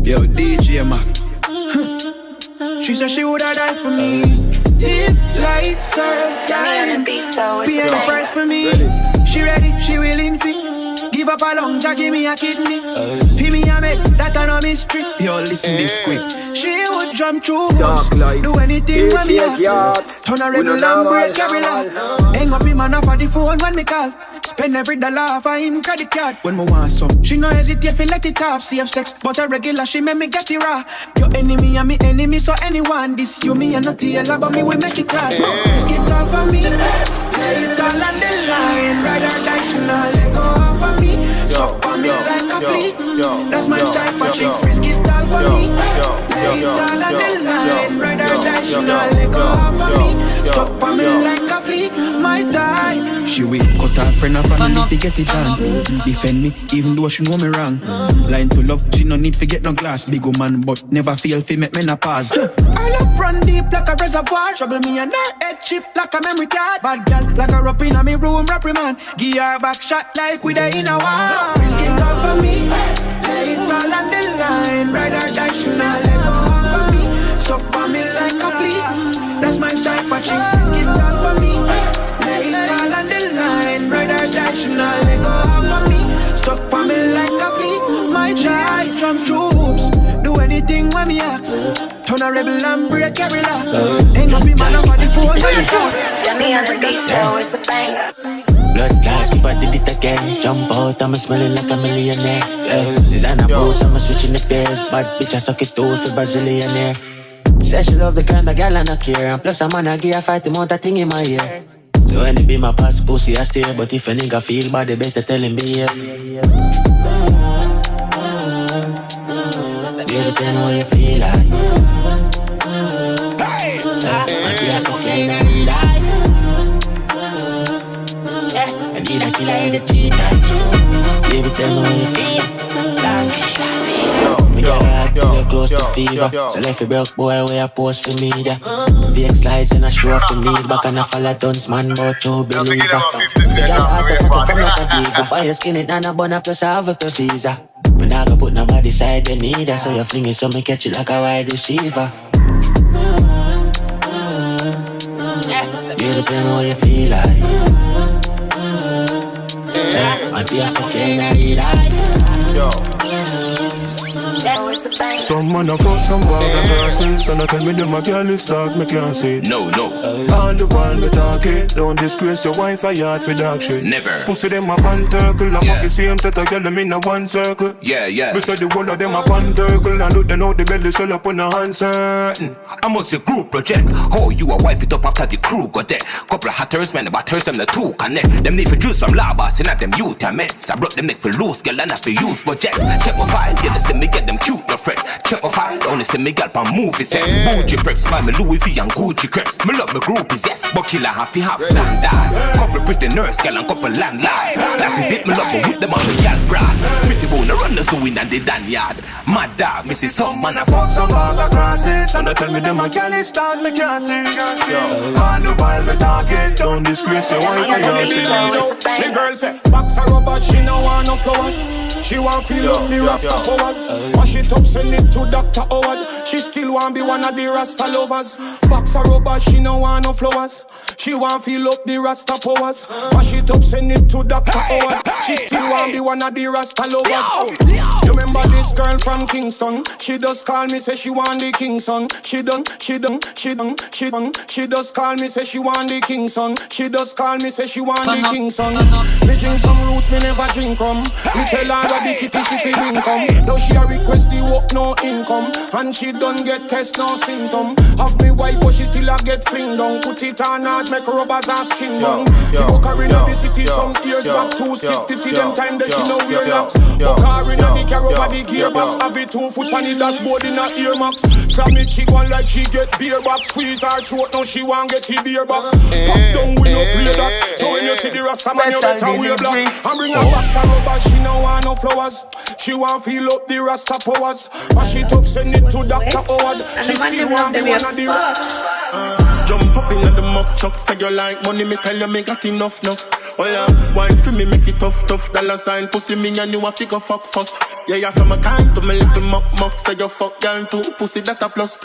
Yo, DJ Mac. She said she woulda died for me. If light serve time, pay the price for me. She ready, she willing to give up a lung, just give me a kidney. Feel me a make that a no mystery. Yo, listen this quick. She would jump through hoops, do anything when me ask. Turn a rebel and break every law. Hang up me man off of the phone when me call. Spend every dollar for him credit card when me want some. She no hesitate fi let it off. Safe sex, but a regular she make me get it raw. Your enemy and me enemy, so anyone this you me and not the hell but me we make it clad. Risk it all for me, lay it all on the line. Ride or die, she not let go off of me. Suck on me like a flea. That's my type of chick. Risk it all for me, lay it all on the line. Ride or die, she not let go off of me. Stop on me like a flea. My type. She will cut her friend off and if you get it on. Defend me, even though she know me wrong. Line to love, she no need to get no glass. Big man, but never feel fi make me na pause. I love run deep like a reservoir. Trouble me and her head chip like a memory card. Bad girl like a up in a me room reprimand. Give her back shot like with a in a war. Risk it all for me, lay it all on the line. Ride or die, she not let go off of me. Stop on me like a flea. That's my type of chick. Risk it all for me, lay it all on the line. Ride or die, she not let go off of me. Stop on me like a flea. My child jump troops, do anything when me ask. Turn a rebel and break every law. Hang up me man up on the phone when you talk. Yeah, me on the beat, so it's a banger. Blood class, Skippa did it again. Jump out, I'm smelling like a millionaire. Designer boots, I'm switching the pairs. Bad bitch, I suck it too for Brazilianaire. Say she love the kind of girl I no care. And plus I'm gonna give a fight amount of thing in my ear. So when it be my past pussy I stay. But if a nigga feel bad, they better tell him be here. Baby, tell me how you feel like. I feel like cocaine and need I. I need a killer in the cheat. Baby, tell me how you feel like. Miguel, I close to fever. So left a broke boy where I post for media. VX slides and I show up the need. Back and I follow tons man, but you believe Miguel, I come like a diva. Buy your skin it and a bun up plus I have a visa. When I go put nobody side they need her. So you fling it so me catch it like a wide receiver. Baby, tell me how you feel like. I feel like cocaine and need I. Some man a fuck some bag of persons. And I tell me them a girl is talk, me can't say it. No. All the while me talk it. Don't disgrace your wife a yard for dog shit. Never. Pussy them a one circle. I fuck the same set of girl them in a one circle. Yeah. Beside the whole of them a one circle. And look they know the belly swell up on a hand certain. I must a group project. Oh, you a wife it up after the crew got there. Couple of hatters, man, about them the two connect. Them need for juice some labas, and at them youth and meds. I brought them neck for loose, girl, and I for use budget. Check my file, yeah, they see me get them cute, no fret. Check my file, only see me get on movie set. Bougie preps, buy me Louis V and Gucci crepes. Me love my groupies, yes, but killer half half standard. Couple pretty nurse, girl, and couple landline. That is it, me love me with them on the gal brand. Pretty bone, run the sewing and the dan yard. My dog, me see some man, I fuck some bag of crosses. And I tell me them a girl is talk, me can't see. All the while me talk it. Don't disgrace your wife a yard for dog shit. The girl say, box her rubber, she no want no flowers. She want feel up the Rasta powers. Wash it up, send it to Dr. Howard. She still want be one of the Rasta lovers. Box her rubber, she no want no flowers. She want feel up the Rasta powers. Wash it up, send it to Dr. Howard. She still want be one of the Rasta lovers. You remember this girl from Kingston? She does call me, say she want the king's son. She does call me, say she want the king's son. She does call me, say she want the king's son. Me drink some roots, me never drink rum. Me tell her that the kitty she feel income. Though she a request the work no income. And she don't get test no symptom. Have me white but she still a get fling down. Put it on hard, make rubbers and skin down. The book her in the city some years back. Two stick titty them time that she know wear locks. Book her in the car over the gearbox. Have it 2 foot on the dashboard in her earmarks. Slam me chick one like she get beer back. Squeeze her throat now she want get the beer back. Pop down we no play that. So when you see the Rasta man you better wear black. And bring her back some rubber, she no want no flowers. She want feel up the Rasta powers. Mash it up, send it to Dr. Howard. She still want be one of the Jump up in the muck truck. Say you like money, me tell you me got enough. Well, wine for me, make it tough. Dollar sign, pussy me and you a figure fuck fuss. Yeah, some kind to me little muck. Say you fuck girl too, pussy that a plus.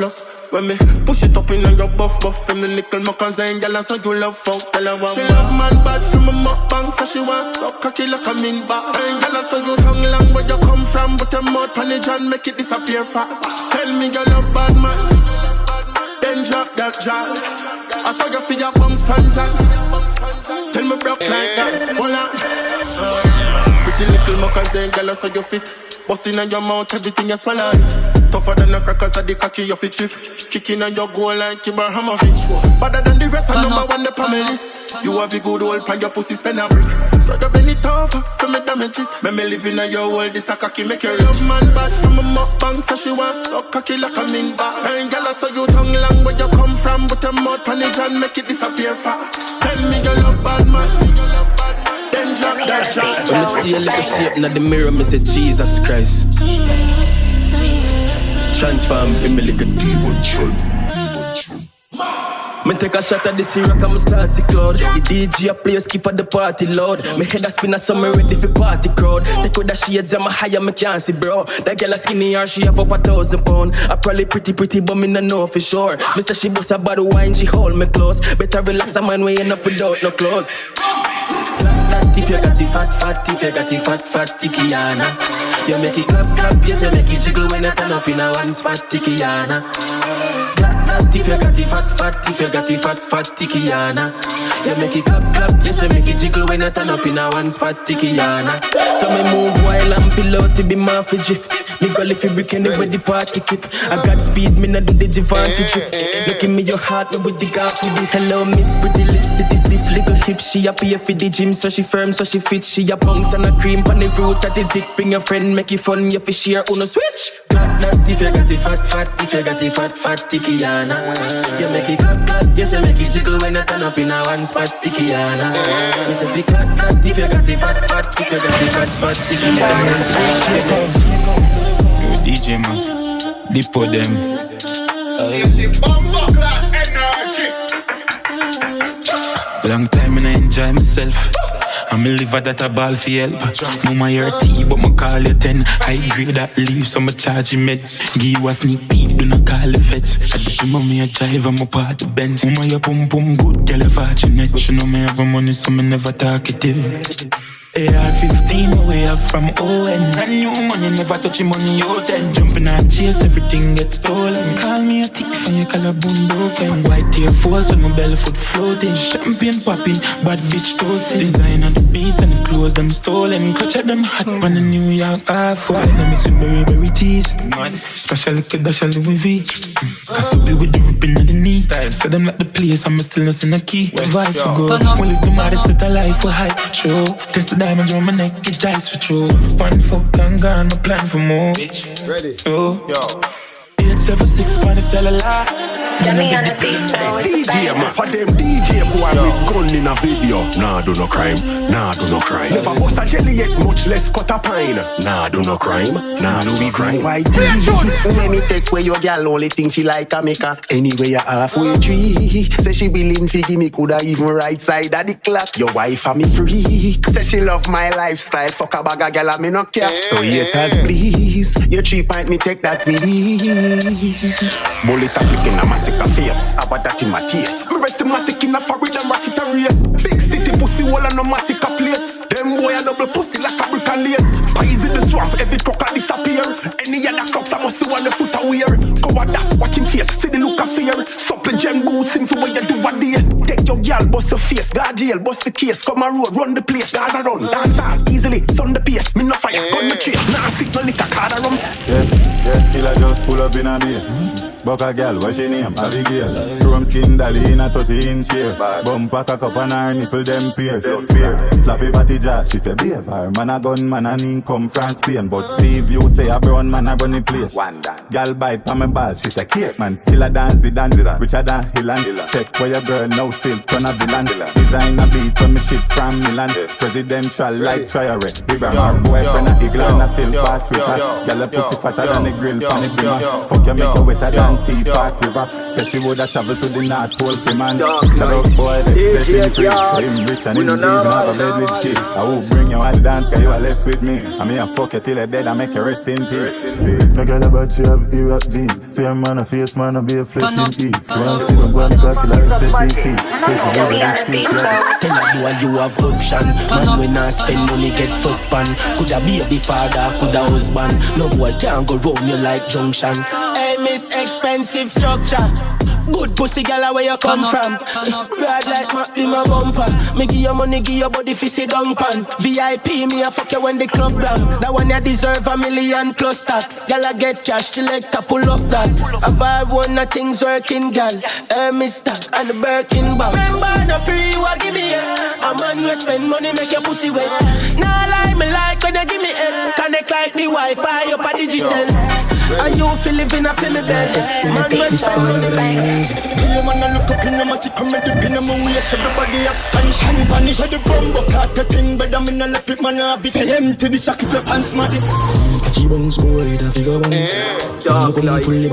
When me push it up in and your buff. And the nickel muck and saying girl, so you love fuck. Tell her one she love man bad from a muck bank. So she want suck cocky like a min back. And girl, so you tongue long where you come from. But your mouth pan it and make it disappear fast. Tell me you love bad man, then drop that jazz. I saw you feel your bumps punch. Tell me broke like that. Hold on. Pretty little muck and saying girl, so you fit. Bustin' on your mouth, everything you swallow it. Tougher than a crackers at the cocky you fit chip. Kicking on your goal like Ibrahimovic. Better than the rest, I number one the list. You have a good old pan, your pussy spend a brick. So you bend it over, for me damage it. Me living on your world, this a cocky make your love man bad. From a mop bank, so she want suck cocky like a min back. And girl, so you tongue long where you come from. But your mouth pan it and make it disappear fast. Tell me you love bad man, then drop that jazz. When I see a little shape in the mirror, me say Jesus Christ. Transform for me like a demon child. Me take a shot at the syrup and me start to cloud. The DJ a play Skippa the party loud. Me head a spin a summer ready for party crowd. Take with the shades and my higher me can't see bro. That girl a skinny or she have up 1,000 pound. I probably pretty but me no know for sure. Me say she bust a bottle wine, she hold me close. Better relax a man way end up without no clothes. If you got the fat, if you got the fat, Tikiana. You make it clap, yes, you make it jiggle when you turn up in a one spot, Tikiana. If you got the fat, if you got the fat, Tikiana. You make it clap, yes, you make it jiggle when you turn up in a one spot, Tikiana. So me move while I'm below to be my fidget. Me go lift it brick anywhere the party keep. I got speed, me not do the Givenchy trip. Look in me your heart, me with the gap with it. Hello, miss pretty lips, titty stiff, little hips. She a pay for the gym, so she firm, so she fit. She a bounce and a cream on the root at the dick. Bring your friend, make it fun, you fi share, uno switch. That if you got the fat, if you got the fat, Tikiana. You make it clap, yes, you make it jiggle when you turn up in a one spot, Tikiana. Yes, if you clap, if you got the fat, if you got the fat, Tikiana. DJ man, depot them. Long time and I enjoy myself. I'm a liver that a ball for help. Mama your tea, but my call you 10. High grade that leave, so my charge you meds. Give you a sneak peek, do not call the feds. I do the mommy a drive, I'm a part of Benz. Mama your pum good, girl you fortunate. She know me have money, so me never talkative. AR-15 away up from ON. Brand new money, never touch your money out then. Jumping and chase, everything gets stolen. Call me a thief and your collarbone broken. White Air Force with my belly foot floating. Champagne popping, bad bitch toasting. Design on the beats and the clothes them stolen. Clutch at them hot on the New York Half-White. They mix with berry teas. Man, special liquor dash a Louis V. Cause we with the ripping on the knee. Style, so them like the place, I'm still not in a key. Where vibes for good, we live the maddest set of life for hype. Show, test the diamonds round my neck, it dies for true. One fuck and gone, my plan for more. Ready? Yo. 876 point cellular. Dummy on the beat, so it's DJ, man, for them DJ boy with gun in a video. Nah, do no crime, nah, do no crime. Never bust a jelly yet, much less cut a pine. Nah, do no crime, nah, do no crime. When me text where your girl only think she like a make cock. Anyway, you halfway tree. Say she willing to give me, coulda even right side of the clock. Your wife and me free. Say she love my lifestyle. Fuck a bag of girl and me no care. So haters please, your 3 point me take that with ease. Bullet a flick in a massacre face. About that in my tears. Me rest in a foreign and ratchet a race. Big city pussy wall and no massacre place. Them boy a double pussy like a brick and lace. Pies in the swamp, every truck a disappear. Any other crooks I must see on the foot a wear. Cover that, watch him face, see the look of fear. Supple gem boots, him for where you do a day. Take your girl, bust the face, guard jail, bust the case. Come a road, run the place, Gaza run. Dance all, easily, sun the pace. Me no fire, gun the chase. Nah, stick no liquor, card a rum. Yeah, killer just pull up in a base. Buck a girl, what's she name? Abigail. Chrome skin dolly in a 30-inch shape. Bump pack a cup and her nipple them pierce. Slappy body jazz, she say behave her. Man a gun, man a ning come from Spain. But see if you say a brown man a run the place. Girl bite pa me ball, she say cake man. Still a dance it and richer than Hillan. Check where your girl now silk turn a villain. Design a beat from me ship from Milan. Presidential like Triare. Abraham her boyfriend a eagle and a silk bass richer. Girl a pussy fatter than the grill pan the brimmer. Fuck you make you wetter than T-Park River. said she woulda travel to the North Pole for man. The dog boy, they set him free. So him rich and him even have a bed with shit. I will bring you on the dance, cause you are left with me. I mean, I fuck you till you're dead, I make you rest in peace. No girl about she have Iraq jeans. Say a man a face, man a be a flesh in eat. She wanna see them go on the clock till I set DC. Say for me, I see tell a boy you have option. Man when I spend money get fuck pan. Coulda be a father, coulda husband. No boy can't go round you like junction. Hey, miss expensive structure. Good pussy girl, where you come from? Ride like Mac be my bumper. Me give you money, give your body fi sit down pan. VIP, me a fuck you when the club down. That one you deserve $1 million plus tax. Girl, I get cash, select a pull up that. A vibe one, the things working, girl. Hermes stock and the Birkin bag. Remember the free you a give me it. A man we spend money make your pussy wet. Nah lie, me like when you give me it. Connect like the Wi-Fi up a Digicel. And you feel living a me bed. Man we spend money. Yeah, man, I look up in the matic, come at the pin of my waist. Everybody has punish and vanish at the bumbo cut the thing, but I'm in a left it, man. I'll be empty the sack of your pants, man. Bones boy, the figure bones. Dog like we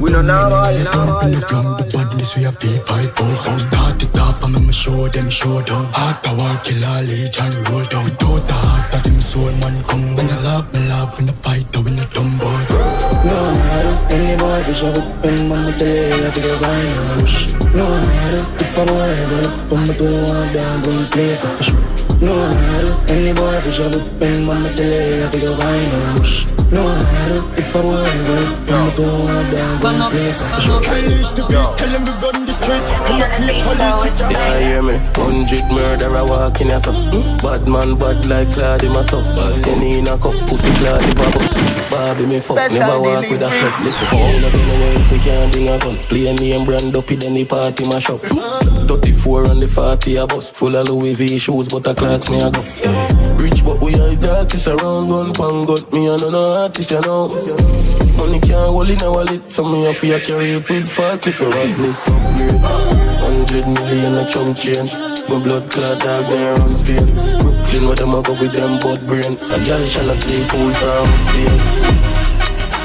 don't know all in the front, the badness we have P5 start it off, I'm in show them show down. Heart power killer legion roll down. Without the heart that them soul man come. When I love, me love, when I fight, I win a dumb boy. No matter, any boy wish I would been mama tell you I think I find a wish. No matter, if I'm alive, I'm a two-one down, go and play for sure. No matter, any boy wish I would been mama tell you I think I find a wish. No matter, if I'm alive, I'm a two-one down, go and play for sure. Unleash the beast, tell him we run the street. Come up here, police. Yeah, hear me, 100 murderer walking as up. Bad man, bad like Claude, my sup. Penny in a cup, pussy Claude, if I bust. Barbie, me fuck, never walk with a slut. Listen, me not gonna know if me can't bring a gun. Play a name brand up in any party, my shop. 34 on the 40 a bus. Full of Louis V shoes, but a clocks me a go. Rich, but we are darkest around. Gun pan got me and no artist, you know. Money can't hold in a wallet, so me a fear carry up with fuck if you want this upgrade. 100 million a chunk change. My blood clot dog there on Spain. Brooklyn, where them a go with them butt brain. A girl shall sleep pool from upstairs.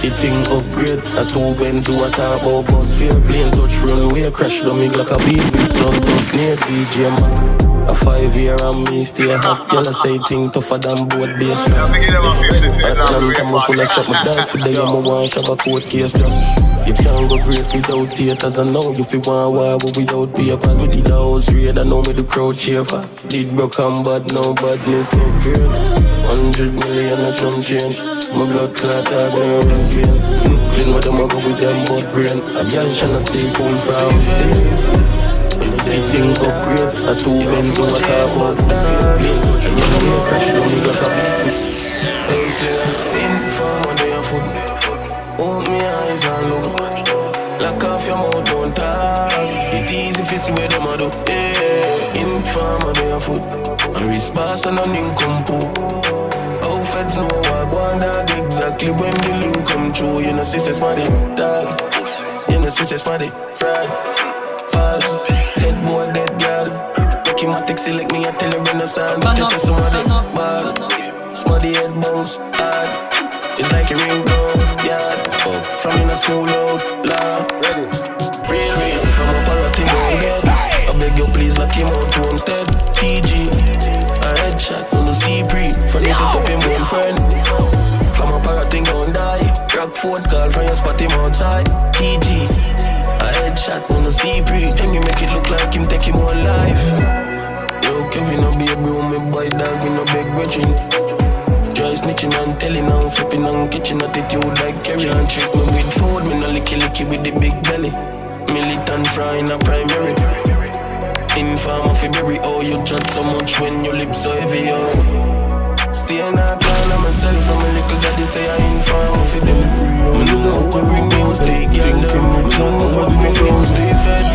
The thing upgrade, a 2 Benz who a talk about bus fare. Plane touch runway, crash down me like a beat with sun dust near DJ Mac. A 5-year and me stay hot. Girl I say thing tougher than both base drop. I'm full of shot, my dog for the I'm a one shot a court case drop. You can't go great without theaters. I know you feel want war without papers. We did the house raid, I know me the crowd cheer for. Did broke and bad, no badness upgrade. 100 million a chum change. My blood clot dog nervous vein. Brooklyn where them a go with them butt brain. A girl shanna stay cool from upstairs. The thing upgrade, a 2 Benz who a talk about plane touch runway, crash down me like a in farm on their foot. Open me eyes and look. Lock off your mouth, don't talk. It easy if you see where them a do. In farm on their foot. And response and an income pool. How feds know what one dog exactly when the link come true. You know sister smarty dog. You know sister smarty fraud. False. Dead boy, dead girl. Kimatic select me, I tell you renaissance. Just say somebody bad. Smarty head bounce hard. It's like a ring down, yeah. From in a school out, law. Real, from a parrotting down dead. I beg you please lock him out to instead. TG, a headshot on the C-pre. From this up him one friend. From a parrotting down die. Rockford call from your spot him outside. TG, a headshot on the C-pre. Then you make it look like him take him one life. Yo, Kevin no be a bro, me boy dog, me no beg bridging. Try snitching and telling and flipping and kitchen attitude like Kerry. And trick me with food, me no licky with the big belly. Militant fry in a primary. Informer fi berry, oh you chat so much when your lips so heavy, oh. Stay in a corner myself, I'm a little daddy say I informer fi them. Me know how to bring news, stay girl them. Me know how to bring news, stay fed.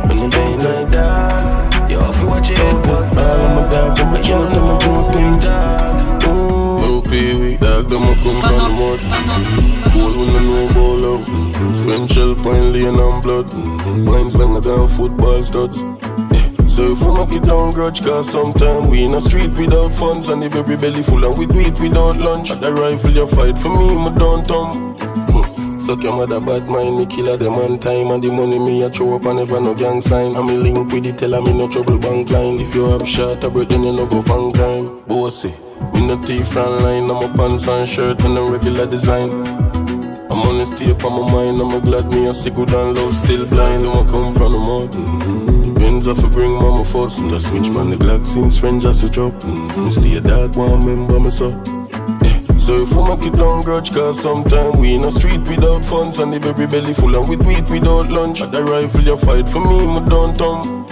When you day like that, you have to watch your head back. All of my dog, I'm a young, I'm a good thing dog. Pee-wee, dog, them a come from the mud. Gold when I know ball out. Spend shell point lane and blood. Wines longer than football studs. So if we knock it down grudge, cause sometime we in a street without funds. And the baby belly full and we do it without lunch. At the rifle you fight for me, my downtown. Suck your mother bad mind, me killer them on time. And the money me a throw up and never no gang sign. And me link with it, tell me no trouble bank line. If you have shot a breath, then you no go bank crime. Bossy, me no teeth front line. I'm a pants and shirt and a regular design. I'm on the stay up on my mind. I'm glad me a see good and love still blind. I'ma come from the mud. The Benz off a bring mama first. The switch man the Glock since friends just switch up. Me stay dark one member me so. So if we make it down grudge, cause sometime we in a street without funds and the baby belly full and with wheat without lunch. At the rifle you fight for me, my downtown.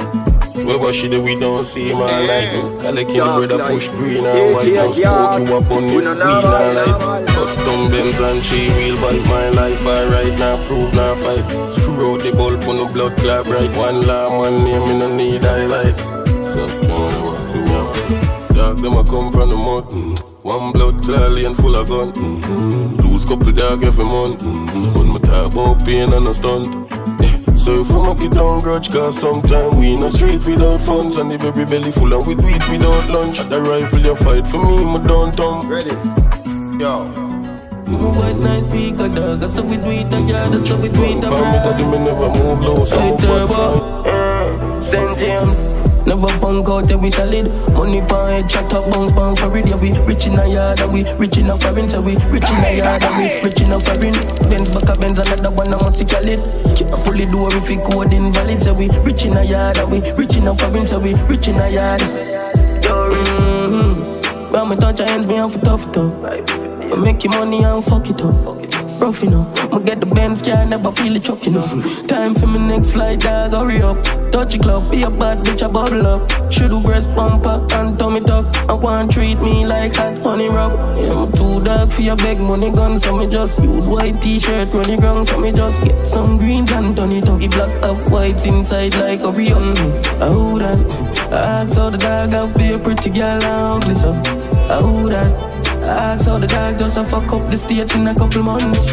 Well, what she do, we don't see my light. Collect your brother push green and white. Now smoke you up on the green and light. Custom Benz and 3-wheel bike, my life alright. Now prove, now fight. Screw out the bulb on the blood clot right. One law man name, me no need highlight. So, dog, them a come from the mud. One blood clot lane full of gun. Lose couple dog every month. Spun my talk about pain and a stunt. So if we make it down grudge, cause sometime we in a street without funds and the baby belly full and with wheat without lunch. At the rifle you fight for me, my downtown. Ready? Yo. Move white nice speaker dog, that's how we do it again, that's how we do it again. Me never move low, so I'm bad St. James. Never punk out, yeah, we solid. Money pan head, chat up, bounce pan for it. Yeah, we rich in a yard, and we rich in a foreign. So we rich in a yard, and we rich in a foreign. Benz back a Benz, another one, I must call it. Keep a pull the door if it code invalid. So we rich in a yard, and we rich in a foreign. So we rich in a yard. When me touch your hands, me have a tough top. I make your money and fuck it up. Rough enough, me get the Benz, can't never feel it chuck enough. Time for my next flight, dog, hurry up. Touch your club, be a bad bitch, I bubble up. Should do breast bumper and tummy tuck. I want treat me like hot honey rub. Yeah, I'm too dark for your big money gun, so me just use white t-shirt, run the ground, so me just get some greens and turn it up. The black up white inside like a real. Oh that, I ask how the dog have be a pretty girl and ugly so. Oh that. I ask how the dog just a fuck up the state in a couple months.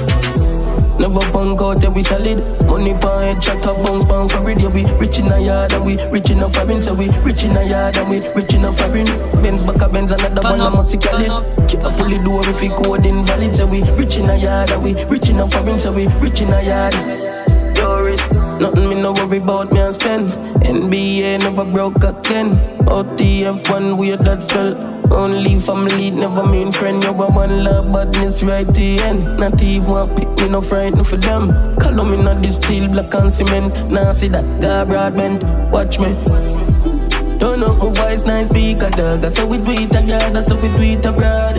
Never punk out, yeah, we solid. Money pan head, chat up, bounce pan for it. Yeah, we rich in a yard and we rich in a foreign. So we rich in a yard and we rich in a foreign. Benz back a Benz, another one, I must call it. Keep a pull the door if it code invalid. So we rich in a yard and we rich in a foreign. So we rich in a yard. Nothing me no worry about me and spend. NBA never broke again. OTF1 weird that spell. Only family, never mean friend. You a one love, badness right to the end. Not even a pick me, no frightened for them. Call me not this steel, black and cement. Now see that guy broadband, watch me. Don't know who voice, nice speaker dog. That's how we do it again, that's how we do it abroad.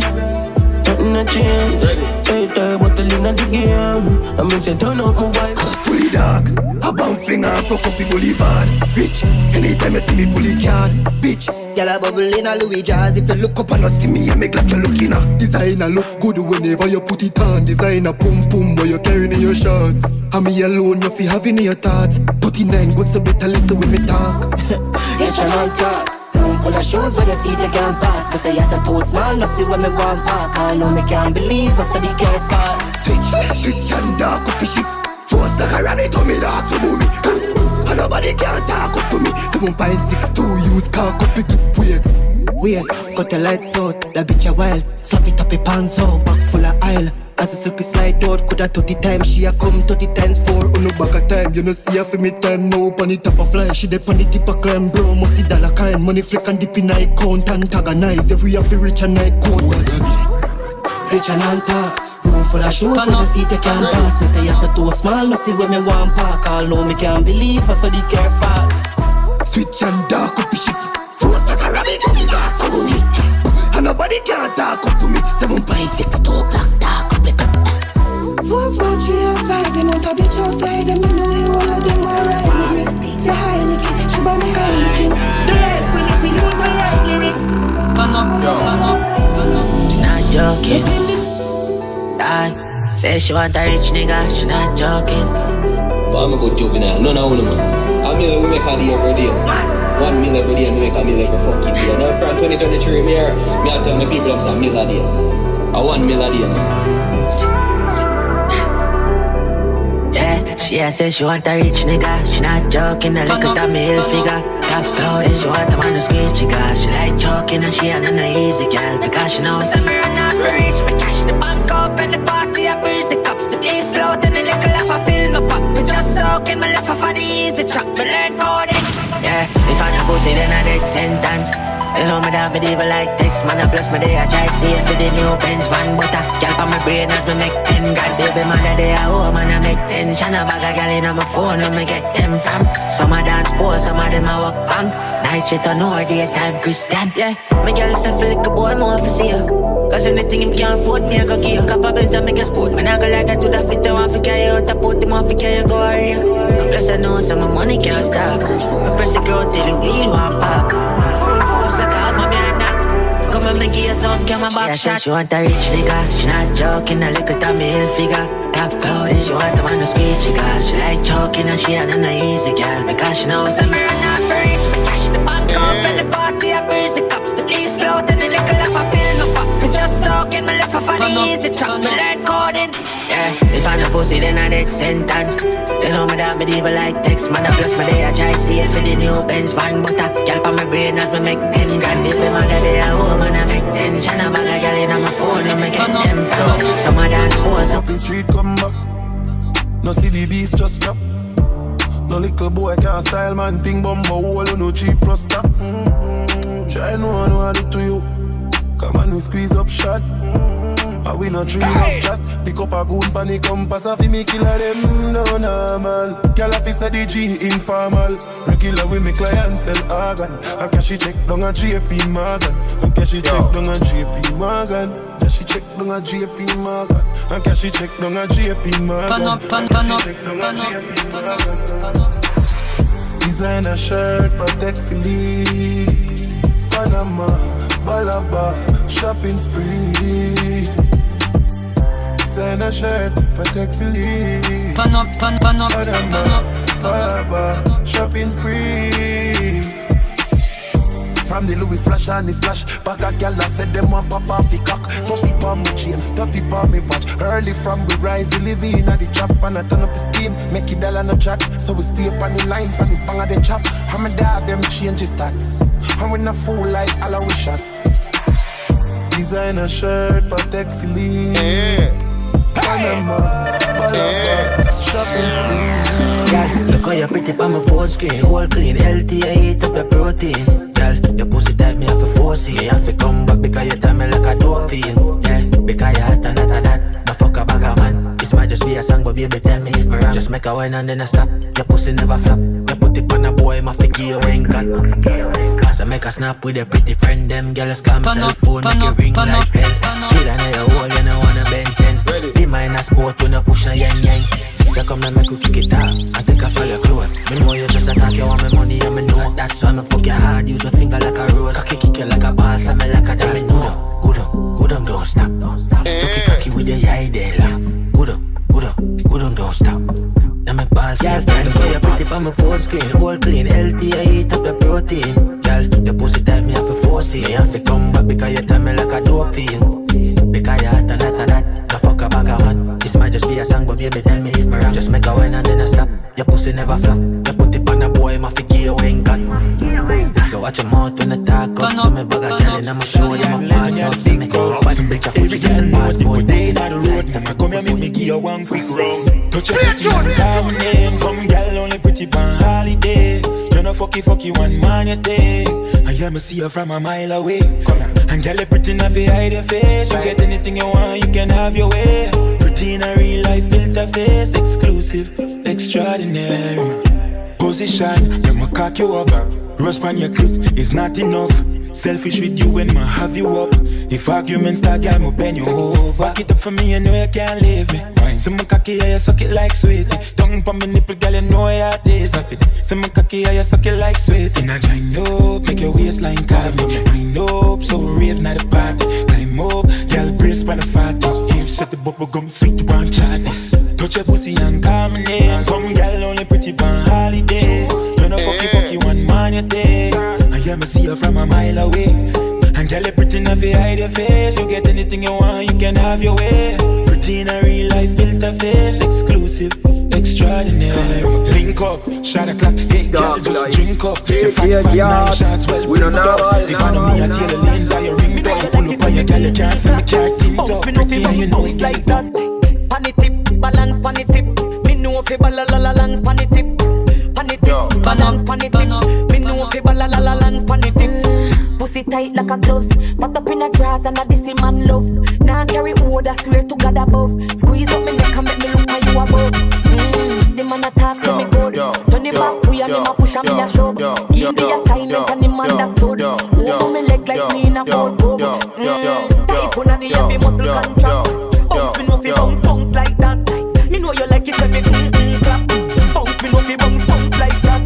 Nothing a change. Hey, turbo still in the game. I mean say turn up my voice. Fully dark, a bomb fling and fuck up the boulevard. Rich, anytime you see me pull it card. Bitch, y'all a bubble in a Louis jazz. If you look up and not see me, I make like you're looking at. Designer look good whenever you put it on. Designer pum pum while you're carrying in your shorts. And me alone, you feel having in your thoughts. 39 good, so better listen when me talk. Yes, you don't talk. Room full of shoes where you see they can't pass. Cause I ask a too small, no see when me want park. I know me can't believe, I say be careful. Switch and dark up the shift. Force like a rabbit on me, dark so do me. And nobody can talk up to me. 7.62, use car copy clip, wait, cut the lights out, that bitch a wild. Slap it up, a pants out, back full of aisle. As a silky slide out, coulda 30 times. She a come 30 times 4 on the back of time. You know see her for me time now. Pon the top of fly, she dey pon the tip of climb. Bro, must see dollar kind. Money flick and dip in eye count. Antagonize, if we have to reach a night code. Rich and on talk. Room full of shoes, when you see they can't pass. Me say yes, a too small, no see when me want park. All know me can't believe, I saw the care fast. Switch and dark up the shift. Force like a rabbit on me, dark so do me. And nobody can talk up to me. 7.62 black dark up the cup. 4, 4, 3, and 5, you know the bitch outside. Them in the way, all of them alright with me. Say hi, Nicky, she buy me Heineken. The life when we use the right lyrics. Bang up. Not joking. Say she want a rich nigga, she not joking. But I'm a good juvenile, none of them man. A million we make a day every day. 1 million every day, we make a million every fucking day. Now from 2023, me I tell my people I'm saying a million a day. A 1 million a day, man. Yeah, she say she want a rich nigga, she not joking. I look at a male figure. Top clothing, she want a man to squeeze chica. She like joking and she ain't no easy girl. Because she knows I'm run out for rich. Me cash the bank up and the 40 I breeze the cups. The police float and trap, me learn coding. Yeah, if I'm a pussy, then I dead sentence. You know me that medieval like text, man, plus me day I try see it for the new Benz van. But I girl for my brain as me make 10 grand. Baby mother day I home and I make tension. A bag of girl in my phone where me get them from. Some a dance pole, some of them a walk bank. Night shit on or daytime Christian. Yeah, my girl say feel like a boy more for see you. Cause anything him can't afford me I go give you. Couple Benz and make a sport. When I go like that to the fit I want to carry out. I put him off to carry go area. Plus I know some of money can't stop. I press the ground till the wheel won't pop. Full force I call mommy and knock. Come and make you so scam my back shot. She want a rich nigga. She not joking. I look at Tommy Hilfiger. Top loaded. She want a man to squeeze chica. She like choking and she ain't an easy girl. Because she knows I'm not for rich. Me cash the bank up and the party I breeze the cups. The police float and the liquor laugh a pill no pop. Me just soaking my left off on the easy chop. Me learn coding. Yeah, if I'm a pussy then I dead sentence. You know me that medieval like text. Man I plus my day I try see it for the new Benz van. But I girl on my brain as me make 10 grand. Baby mother day I home and I make tension. A bag of girl in my phone and me get them from. Some of that pose up in street come back. No see the beast just drop. No little boy can't style man thing bomba hole no cheap plus tax. Try no one what I do to you. Come on we squeeze up shot. I win a dream of chat. Pick up a goon pan the compass. I fi me killer them no normal. Girl I fi say the G informal. Regular with me clients sell organ. I cash she check down a JP Morgan. I cash she check down a JP Morgan. Cash she check down a JP Morgan. I cash she check down a JP Morgan. Pan up. Designer shirt protect Philippe. Panama, Balaba, shopping spree. Designer shirt, protect Philippe. Pan up. Balaba, shopping spree. From the Louis splash and the splash. Back a gal I said them want pop off the cock. 30 pound my chain, 30 pound me watch. Early from we rise, we live in at the chop. And I turn up the scheme, make it dollar no chat. So we stay up on the line, on the bang of the chop. And my dad them change his stats. And we not fool like all our wishes. Designer shirt, protect Philippe. Panama, Balaba, shopping spree. Look how you pretty on my phone screen. All clean, healthy, I eat up your protein. Girl, your pussy type me have a force. You have to come back because you tell me like a dolphin. Yeah, because you hot and that. No fuck a bag of man. This might just be a song, but baby tell me if me wrong. Just make a wine and then I stop. Your pussy never flop. You put it on a boy, my figure you ain't got. So make a snap with a pretty friend. Them girls call me cell phone, make you ring like hell. Chill and your hole, you know wanna bend 10. Be mine a sport when you push a yang. So come and make you kick it off. I think I follow your clothes. Me know you just attack, you want me money and me know. That's why me fuck your hard, use my finger like a rose. Cocky kick you like a boss, and me like a damn. Me know. Good on, don't stop. Suck it cocky with your eye there, lock. Good on, don't stop. Now my balls yeah, girl, the boy you pretty on my phone screen. All clean, healthy, I eat up your protein. Girl, your pussy type me have to force it. You have to come back because you tell me like a dope fiend. Because you hot and that. No fuck a bag of man. This might just be a song, but baby tell me if me wrong. Just make a wine and then I stop. Your pussy never flop. You put it on a boy, my figure you ain't got. So watch your mouth when I talk up. To me bag a girl and I'ma show you my pass out for me. Some bitch a full girl know the day in the road. If I come here, make me give you one quick round. Touch your pussy and call my name. Some girl only pretty on holiday. You know fucky one man you take. I hear me see you from a mile away. And girl you pretty enough to hide your face. You get anything you want, you can have your way. Pretty in a real life, filter face. Exclusive, extraordinary. Position, let me cock you up. Rust on your clit is not enough. Selfish with you when I have you up. If arguments start, girl, me bend you over. Back it up for me, you know you can't leave me. Say my cocky, yeah, you suck it like sweetie. Tongue pa my nipple, girl, you know you taste of it. Say my cocky, yeah, you suck it like sweetie. Now join up, make your waistline calm. Wind up, so rave not the party. Climb up, girl, brace by the fatty. Here, set the bubble gum, sweet one chart this. Touch your pussy and call my name. Some girl only pretty on holiday. You know fucky one man you take. I hear me see you from a mile away. And girl, you pretty enough to hide your face. You get anything you want, you can have your way. Pretty in a real life, filter face. Exclusive, extraordinary. Link up, shot a clock. Hey, girl, just drink up. The 5 9 shots, well, we don't know. If I know me, I tell the lanes are your ring. Pull up on your girl, you can't see me car tip top. Pretty and you know it's like that. Panny tip, balance panny tip. Me know if you balance panny tip. Panny tip, balance pan it. Me know fi balance pan it. Pussy tight like a gloves. Fat up in a dress and a dissy man love. Now carry order, swear to God above. Squeeze up me neck and make me look at you above. The man attack so me good. Turn it back, we and him a push and me a shove. Give the assignment and him understood. Open me leg like me in a full bub. Tight one and the heavy muscle contract. Bounce me no fi bounce like that. Me know you like it when me clap. Bounce me no fi bounce like that.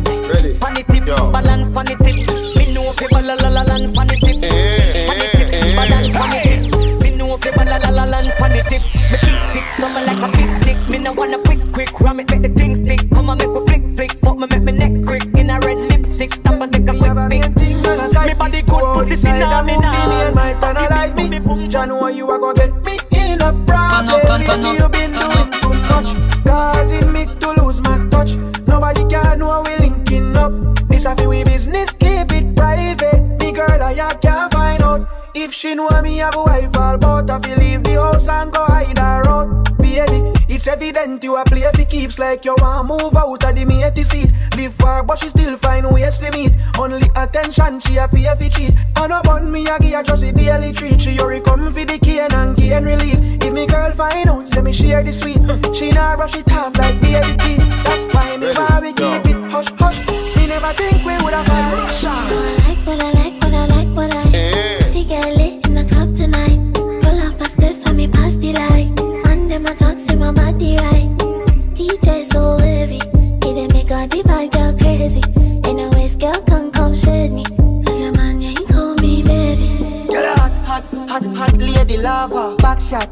Pan it tip, balance pan it tip. Me know fi balance pan it tip. Pan it tip, balance pan it tip. Me know fi balance pan it tip. Me tick something like a big tick. Me no wanna quick ram it make the thing stick. Come on make me flick, fuck me make me neck crick. In a red lipstick, stop and take a quick pic. Me body good pussy phenomenal. Me might turn like me. Jah know you a go get me in a problem. You been doing too much, causing me to lose my touch. Nobody can know we linking up. This a fi we business, keep it private. Me girl I can't find out. If she know me have a wife all but I fi leave the house and go hide her out. Baby, it's evident you a play fi keeps like you want move out of the matey seat. Live far but she still find ways to meet. Only attention she a pay fi cheat. And up on me a give her just a daily treat. She hurry come fi the cane and gain relief. If me girl find out say me share the sweet, she nah brush it off like baby teeth. That's why me why we keep it hush hush. Me never think we woulda fight. What I like what I fi get lit in the club tonight. Roll up a split for me past the light. And them a talk say my body right. DJ so heavy, he dey make all the bad girl crazy. In a waist girl can come shade me. Cause your man yeah he call me baby. Girl hot lady lava. Back shot,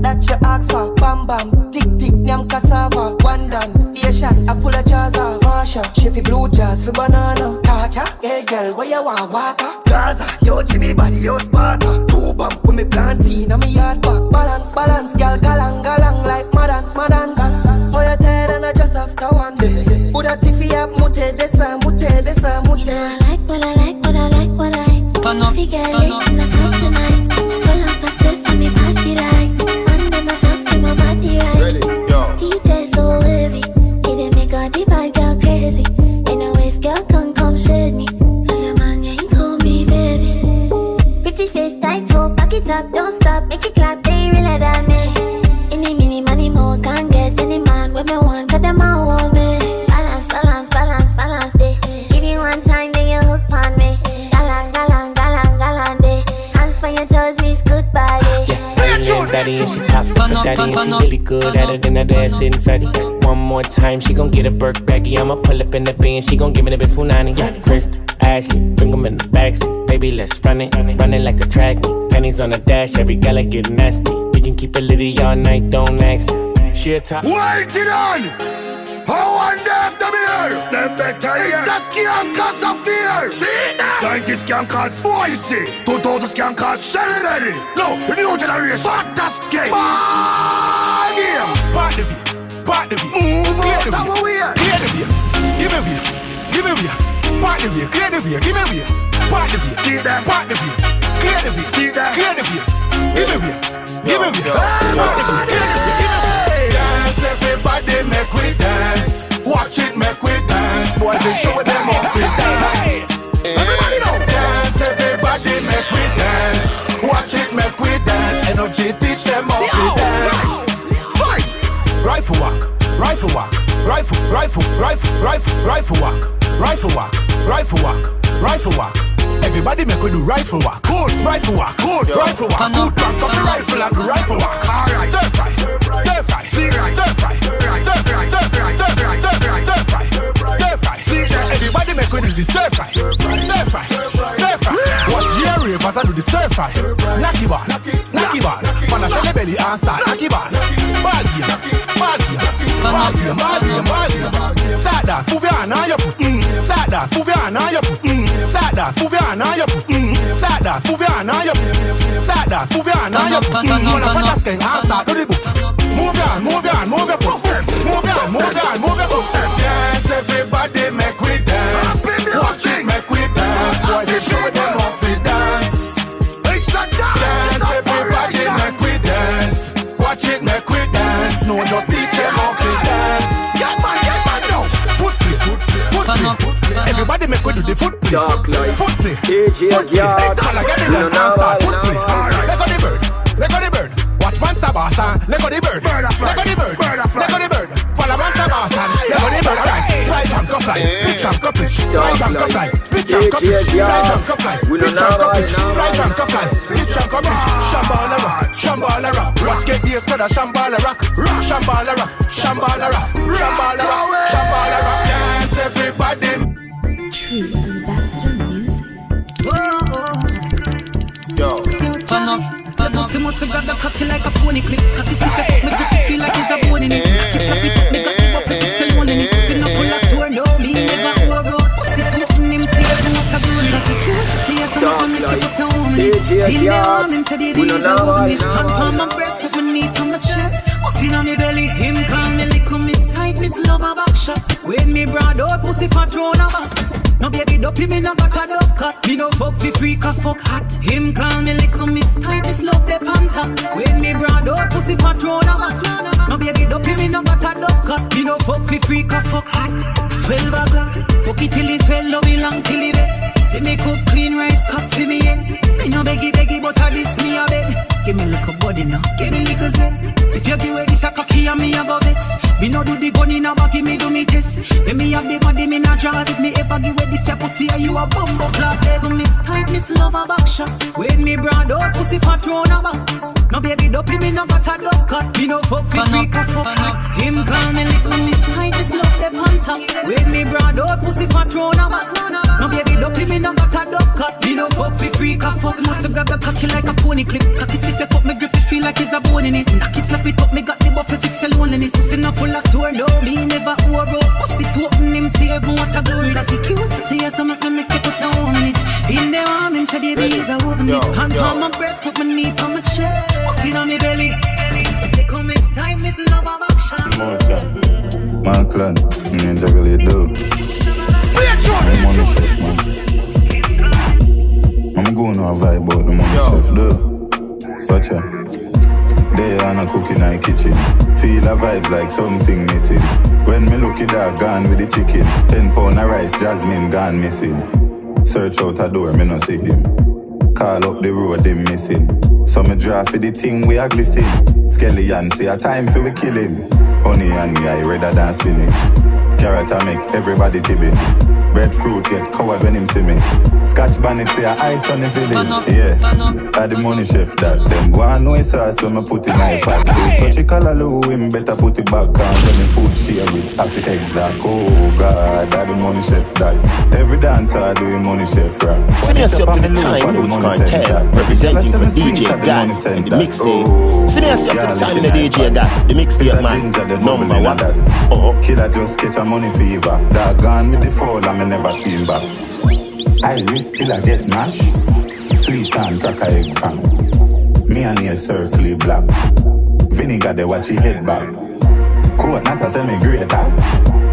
that you ask for. Bam bam, tick nyam cassava. One done, Asian, I pull a jazza. Marsha, she fi blue jazz fi banana. Tacha, hey girl, where you want water? Gaza, yo Jimmy body, yo Sparta. Two bump with me plantain and me yard back. Balance, girl, galang like madance. Oh you tired and I just after one. Uda tiffy up, mute desa. What I like. Figure lit in the club tonight. Pull up a split for me past the light. And then I talk to my body right. DJ so heavy, he dey make all the bad girl crazy. In a waist girl can come shade me. Cause your man yeah he call me baby. Pretty face tight toe, back it up, don't stop, make it clap, they realer than me. Any mini money more can't get any man with me one, cause them all want me. Balance, day. Give you one time, then you hook on me. Galang, day. Hands for your toes, means goodbye, Yeah, daddy and she pop it for daddy and she really good at it and that ass sitting fatty. One more time, she gon' get a Burke baggy. I'ma pull up in the bin, she gon' give me the best punani. Yeah, Chris, Ashley, bring 'em in the backseat. Baby, let's run it like a track meet. Pennies on the dash, every gala get nasty. We can keep it litty all night, don't ask me. She a top. Waiting on! How one deaf them here? Them better here. It's a scam cause of fear. See that? 90s scam cause voice. 2000s scam cause celebrity. No, the new generation. Fantastic game. Ball game. Part the beat. Move out of the way. Clear the way. Give me way. Part the way. Clear the way. Give me way. Part the way. See that? Part the way. Clear the way. See that? Clear the way. Give me way. Part the way. Clear the way. Give me way. Dance, everybody make we dance. Watch it make we dance. Boy, they show them off we dance. Everybody know. Dance, everybody make we dance. Watch it make we dance. Energy teach them off we dance. Fight. Rifle walk. Everybody make we do rifle walk. Good. Rifle walk. Good. Rifle walk. Good. Crank up the rifle and do rifle walk. Alright. Stir fry. See right. Stir fry. See that? Everybody make we do the stir fry. Watch your ravers and do the stir fry. Knocky ball. Man a shell the belly and start knocky ball. Ball game. Start dance, move your hand on your foot. Start dance, move your hand on your foot. Start dance, move your hand on your foot. Start dance, move your hand on your foot. Start dance, move your hand on your foot. Man a fat skin and start do the book. Move your hand, move your foot. Dance, everybody make we dance. Watch it make we dance. Boy, they show them off we dance. Dance, everybody make we dance. Watch it make we dance. No, just teach them off we dance. Get man now. Foot Ready, make we do the foot play. Dark life. Foot play. DJ Foot play. Yard. Hey, Tala, get the gun, can't start. Foot play. Alright. Let go the bird. Let go the bird. Watch man Sabasan. Let go the bird. Let go the bird. Let go the bird. Follow man Sabasan. Let go the bird. Alright. Fly jump, go fly. Pitch jump, go pitch. Fly jump, go fly. Pitch jump, go pitch. Fly jump, go fly. Pitch jump, go pitch. Fly jump, go fly. Pitch jump, go pitch. Shambhala rock. Shambhala rock. Watch get the for the Shambhala rock. Shambhala rock. Shambhala rock. Shambhala rock. Shambhala rock. Dance everybody. True ambassador music. Yo. Turn up. She must have got the cocky like a pony clip. Cocky sick up, make it feel like it's a bone in it. Cocky slap it up, make it keep up with it, sell one in it. Pussy not full of swear, no, me never overwrote. Pussy too in him, see it, walk a good. That's it, see us, I'm gonna make it put on it. In the arm, him say the days are over. Miss hand on my breast, put my knee on my chest. Pussy on me belly, him call me lick on miss tight, miss love a back shot. When me broad out, pussy fat round a back. No baby dopey, me no got a dove cut. Me no fuck fi freak a fuck hot. Him call me lick on miss tight, miss love the panther. When me broad out, pussy fat round a back. No baby dopey, me no got a dove cut. Me no fuck fi freak a fuck hot. 12 o'clock, fuck it till it's well, love it long till it bed. They make up clean rice cup for me in. Me no beggy, but I this me a bed. Give me little body now, give me little sex. If you give away this a cocky and me a go vex. Me no do the gun in a baggy, me do me test. When me have the body, me not draws. If me ever give away this a pussy, you a bumbo clap. Come miss tight, miss love a back shot. When me broad out, pussy fat round a back. No baby dopey, me no got a dove cut. Me no fuck fi freak a fuck hot. Him call me little miss tight, miss love the panther. When me broad out, pussy fat round a back. No baby dopey, me no got a dove cut. Me no fuck fi freak a fuck. Must have got the cocky like a pony clip. Cocky stiff you fuck me grip it, feel like it's a bone in it. Knock it, slap it up, me got the buff fix the loneliness. Pussy no full of sore, no, me never overwrote. Pussy to open him, see everyone what a glory. That's it cute, see you some make it put on in it. In the arm, him say the bees are woven this. Hand on my breast, put my knee on my chest. Pussy on me belly. They come miss time, miss love of action. My clan, me and juggle it though. I'm money chef, man. I'm going to a vibe out the money chef though. Gotcha. There on a cooking in the kitchen. Feel a vibe like something missing. When me look it up, gone with the chicken. 10 pound of rice, jasmine gone missing. Search out a door, me no see him. Call up the road, them missing. So me draw for the thing we a glisten. Skeleton say a time for we kill him. Honey and me I rather than spinach. Carrot I make everybody tibbing. Breadfruit get covered when him see me. Scotch bonnet say a ice on the village. Yeah, I the money chef that. Them one know it's sauce when me put in my pot. Touch it callaloo, him better put it back on. When the food share with happy exact. Oh God, I the money chef that. Every dancer do the money chef rap. Send me up to the time, Vybz Kartel, representing for DJ God and the mixtape. Send me up to the time in the DJ God, the mixtape man, number one. Oh, killer just catch a money fever. That gone with the fall and me never seen back. I risk till I get mash. Sweet and crack a egg fan. Me and a circle black. Vinegar they watch he head back. Coat not a semi-grater.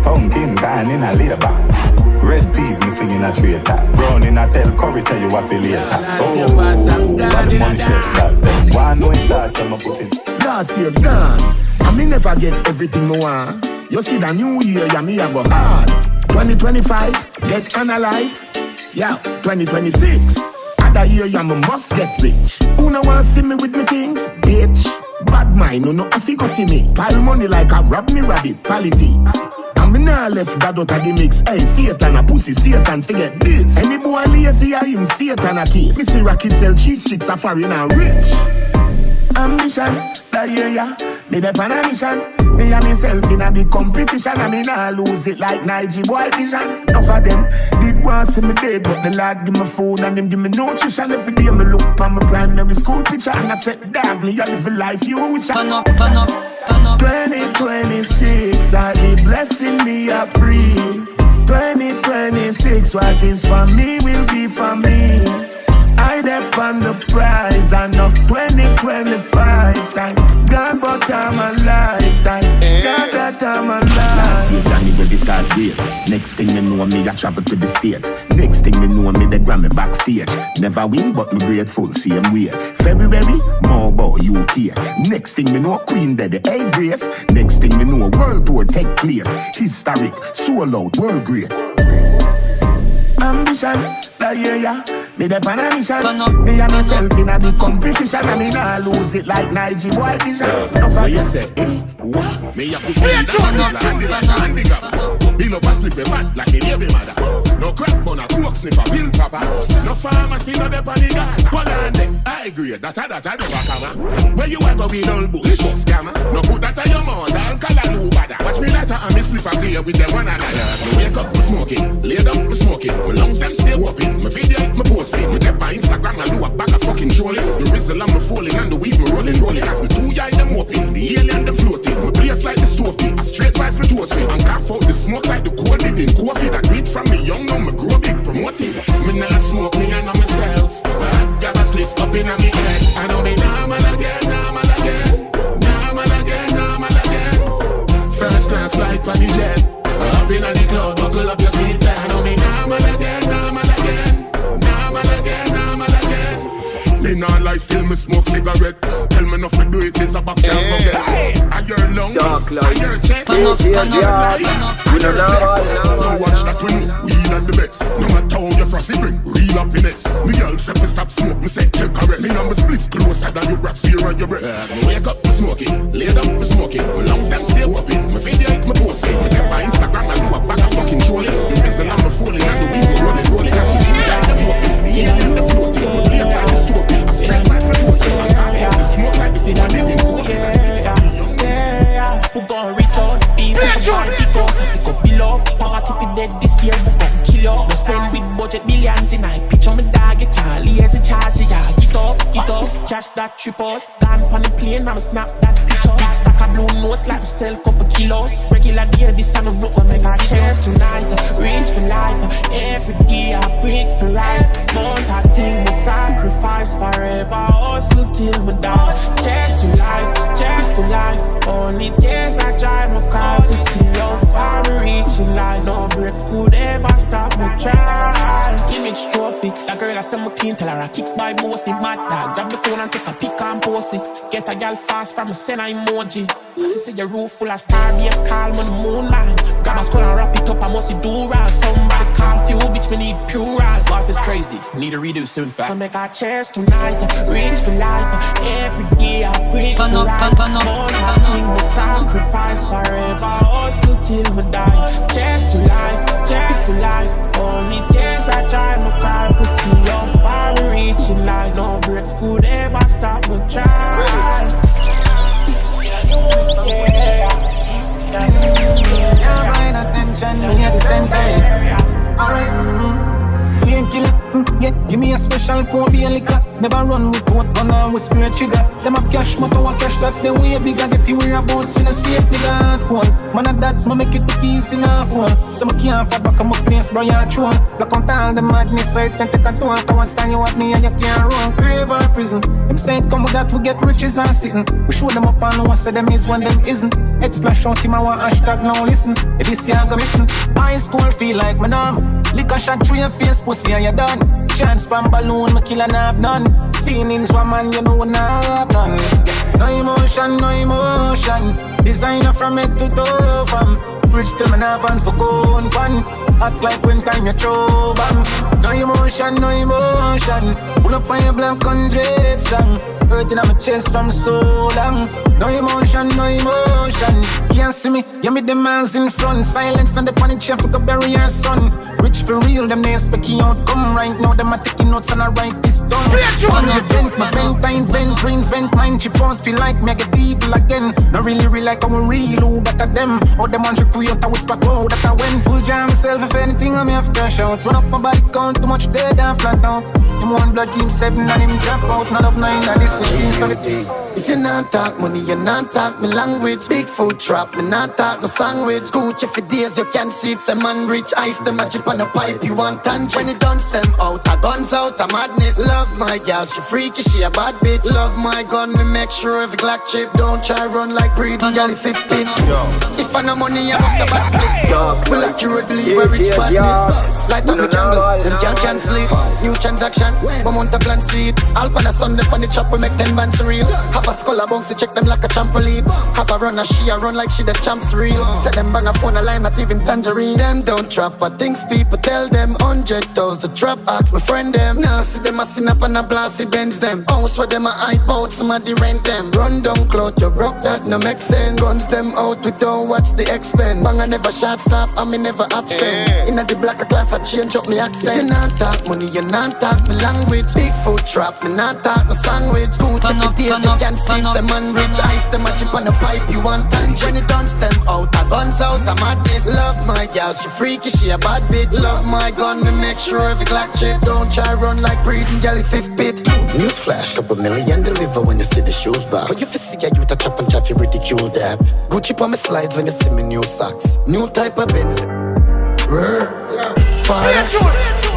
Pumpkin gone in a labor. Red peas me fling in a traitor. Brown in a tell curry say you a feel later. Oh, but the money chef that. Them one know it's sauce so me put it. Last year gone, and me never get everything me want. You see the new year, yeah, me a go hard. 2025, get analyzed. Yeah, 2026, other year, yeah, me must get rich. Who no want see me with me things, bitch? Bad mind, no if you go see me. Pile money like a rob me rabbit, politics. And me nah left that out of the mix. Hey, Satan a pussy, Satan forget this. Any boy lazy, I him Satan a kiss. Me see rocket sell cheat chicks, a foreign and rich. Ambition, that year, yeah, me the pan a mission. Me and myself in a big competition, and me nah lose it like Nigy boy vision. Enough of them did want see me dead, but the Lord give me food and them give me nutrition. Every day me look on my primary school picture, and I said, dog, me a live a life you wish I. Turn up, turn up, turn up. 2026, I the blessing me a pre. 2026, what is for me will be for me. I dep on the prize, and up 2025 time. God, but I'm alive time. God, that I'm alive. Last year, Johnny, where we start here. Next thing me know me, I travel to the States. Next thing me know me, they Grammy backstage. Never win, but me grateful, same way. February, more about UK. Next thing me know, Queen Daddy, hey Grace. Next thing me know, world tour take place. Historic, sold out, world great. ambition. The year ya, me the pan a mission. Me and myself in a big competition, and me nah lose it like Nigy boy vision. No for you say, what? Me a good man, Bill up a split a man like me baby mother. No crack bun a coke sniffer, pill papa. No pharmacy, no the panic gun. One on them, I agree that I never come. Where you ever with all bullshit scammer? No put that on your mouth, I'll call a new bada. Watch me later and me split a clear with them one another. Me wake up, me smoking, lay down, me smoking. My lungs them stay whooping, my video, me posting. Me take my Instagram and do a bag of fucking trolling. The whistle and me falling and the weed me rolling. As me two eye them whooping, the alien them floating. Me place like the stove thing, a straight rise me toasting. And cough out the smoke like the cold in coffee. That weed from me young, now me grow big promoting. Me never smoke, me I know myself. But got a spliff up in a me head. I know they normal again, normal again. Normal again, normal again. First class flight for the jet. Up in the cloud, buckle up your seat. I know they normal again, normal again. Normal again, normal again. They not lie, still me smoke cigarette. Tell me nothing do it, it's a box and go get. I hear lungs, I hear chest. We don't know watch that we know, we not the best. No matter how you frosty bring, real happiness. Me girl say fi stop smoke, me say take a rest. Me and me spliff closer than your breath, fear on your breast. Me wake up, me smoking, lay down, me smoking. My lungs them stay whooping, my video me posting. Me take my Instagram and do a bag of fucking trolling. The whistle and me falling and the weed me rolling. As me die them whooping, me and them floating. My place like the stove, I straight my posting. I can't the smoke like the food I live in coffee. We gon' reach out, these are the party because if you go below, poverty fi dead this year, we gon' kill you. No spend with budget billions in I picture me dog, you can't lay as a charge, yeah. Get up, cash that trip out. Gone on the plane, I'ma snap that picture. Big stack of blue notes like me sell couple kilos. Regular day, this I no look, I make a chance tonight. Reach for life, every day I break for life. Month I think me sacrifice forever, hustle till me die. Chance to life, only tears I dry my car to see how far me reaching like no breaks could ever stop me try. Image trophy, that girl I send me clean, tell her I kicks by Mossy, mad dog. Grab the phone and take a pic and post it. Get a gal fast from a send a emoji. She say your roof full of star babes, call me the moonlight. Grab a skull and wrap it up, I must do right. Somebody call fuel, bitch, me need pure eyes. Life is crazy, need a redo soon, fast. So make a chance tonight, reach for life. Every day I break for life. More than me sacrifice forever, hustle till me die. Chance to life, only tears I try my cry to see how far we reaching like no breaks could ever stop me try. You're buying attention, me at the center. Alright, we ain't kill it. Yeah, give me a special pour be a liquor. Never run with what gun or with spirit trigger. Them have cash, but our cash that the way bigger. Get you whereabouts in a safe nigga phone. Man of that's me make it the keys in a phone. So me can't fall back on my face, bro, you're true. Black on all the madness, so it can take a toll. Come on, stand you at me and you can't run. Grave or prison. Them say come with that we get riches and sitting. We show them up and no one say them is when them isn't. Head splash out him I want hashtag now listen. If this year I go missing. High school feel like my numb. Liquor shot through your face, pussy and you done. Chance pan balloon, me kill and have none. Feelings woman, you know not have none. No emotion, no emotion. Designer from head to toe, fam. Bridge till me not van for gun pan. Act like when time you throw bam. No emotion, no emotion. Pull up on your black 100 strong. Hurting on my chest from so long. No emotion, no emotion. Can't see me, you me the man's in front. Silence, not the panic, chef, like a barrier son. Rich for real, them they expecting outcome. Right now, them are taking notes and I write this down. On the event, my vent, I invent, reinvent mine. Chip out, feel like me, I get evil again. Not really like I'm real, who that are them. Or them want to create a whisper, oh, that I went. Full jam myself, if anything, I'm have cash out. Run up my body count, too much dead and flat out. Them one blood team 7 and him drop out. None of 9, and this the team 17. If you not talk money, you not talk me language. Big food trap, me not talk no sandwich. Gucci for days, you can see it's a man rich. Ice them a chip on a pipe, you want tangent. When it done them out, a guns out, a madness. Love my gal, she freaky, she a bad bitch. Love my gun, me make sure every Glock chip. Don't try run like breed, gal if it pin. If If I no money, I must have bad flick. Will accurate believe a rich badness. Light up the candle, them can't cancel it. New transaction, one month a plan seat. All pan a Sunday pan the chop, we make 10 bands real. Have a skull a bounce, check them like a trampoline. Have a runner, she a run like she the champs real. Set them bang a phone a line, not even tangerine. Them don't trap, but things people tell them. 100,000 trap, ask my friend them. Now see them a sin up and a blast, it bends them. House where them a hype out, somebody rent them. Run down clout, you broke that, no make sense. Guns them out, we don't watch the expense. Bang a never shot staff, and me never absent. Inna the black class, I change up me accent. You not talk money, you not talk me language. Big food trap, me not talk no sandwich. Good if it is, you can see them man rich. Ice them a chip on the pipe, you want tangy. When it dance them out, a guns out, a madness. Love my gal, she freaky, she a bad bitch. Love my gun, me make sure every Glock chip. Don't try run like breeding jelly fifth pit. Newsflash, couple million deliver when you see the shoes back. But you fi see a youth a chop and chat, you ridicule that. Gucci on my slides when you see me new socks. New type of Benz. Fire.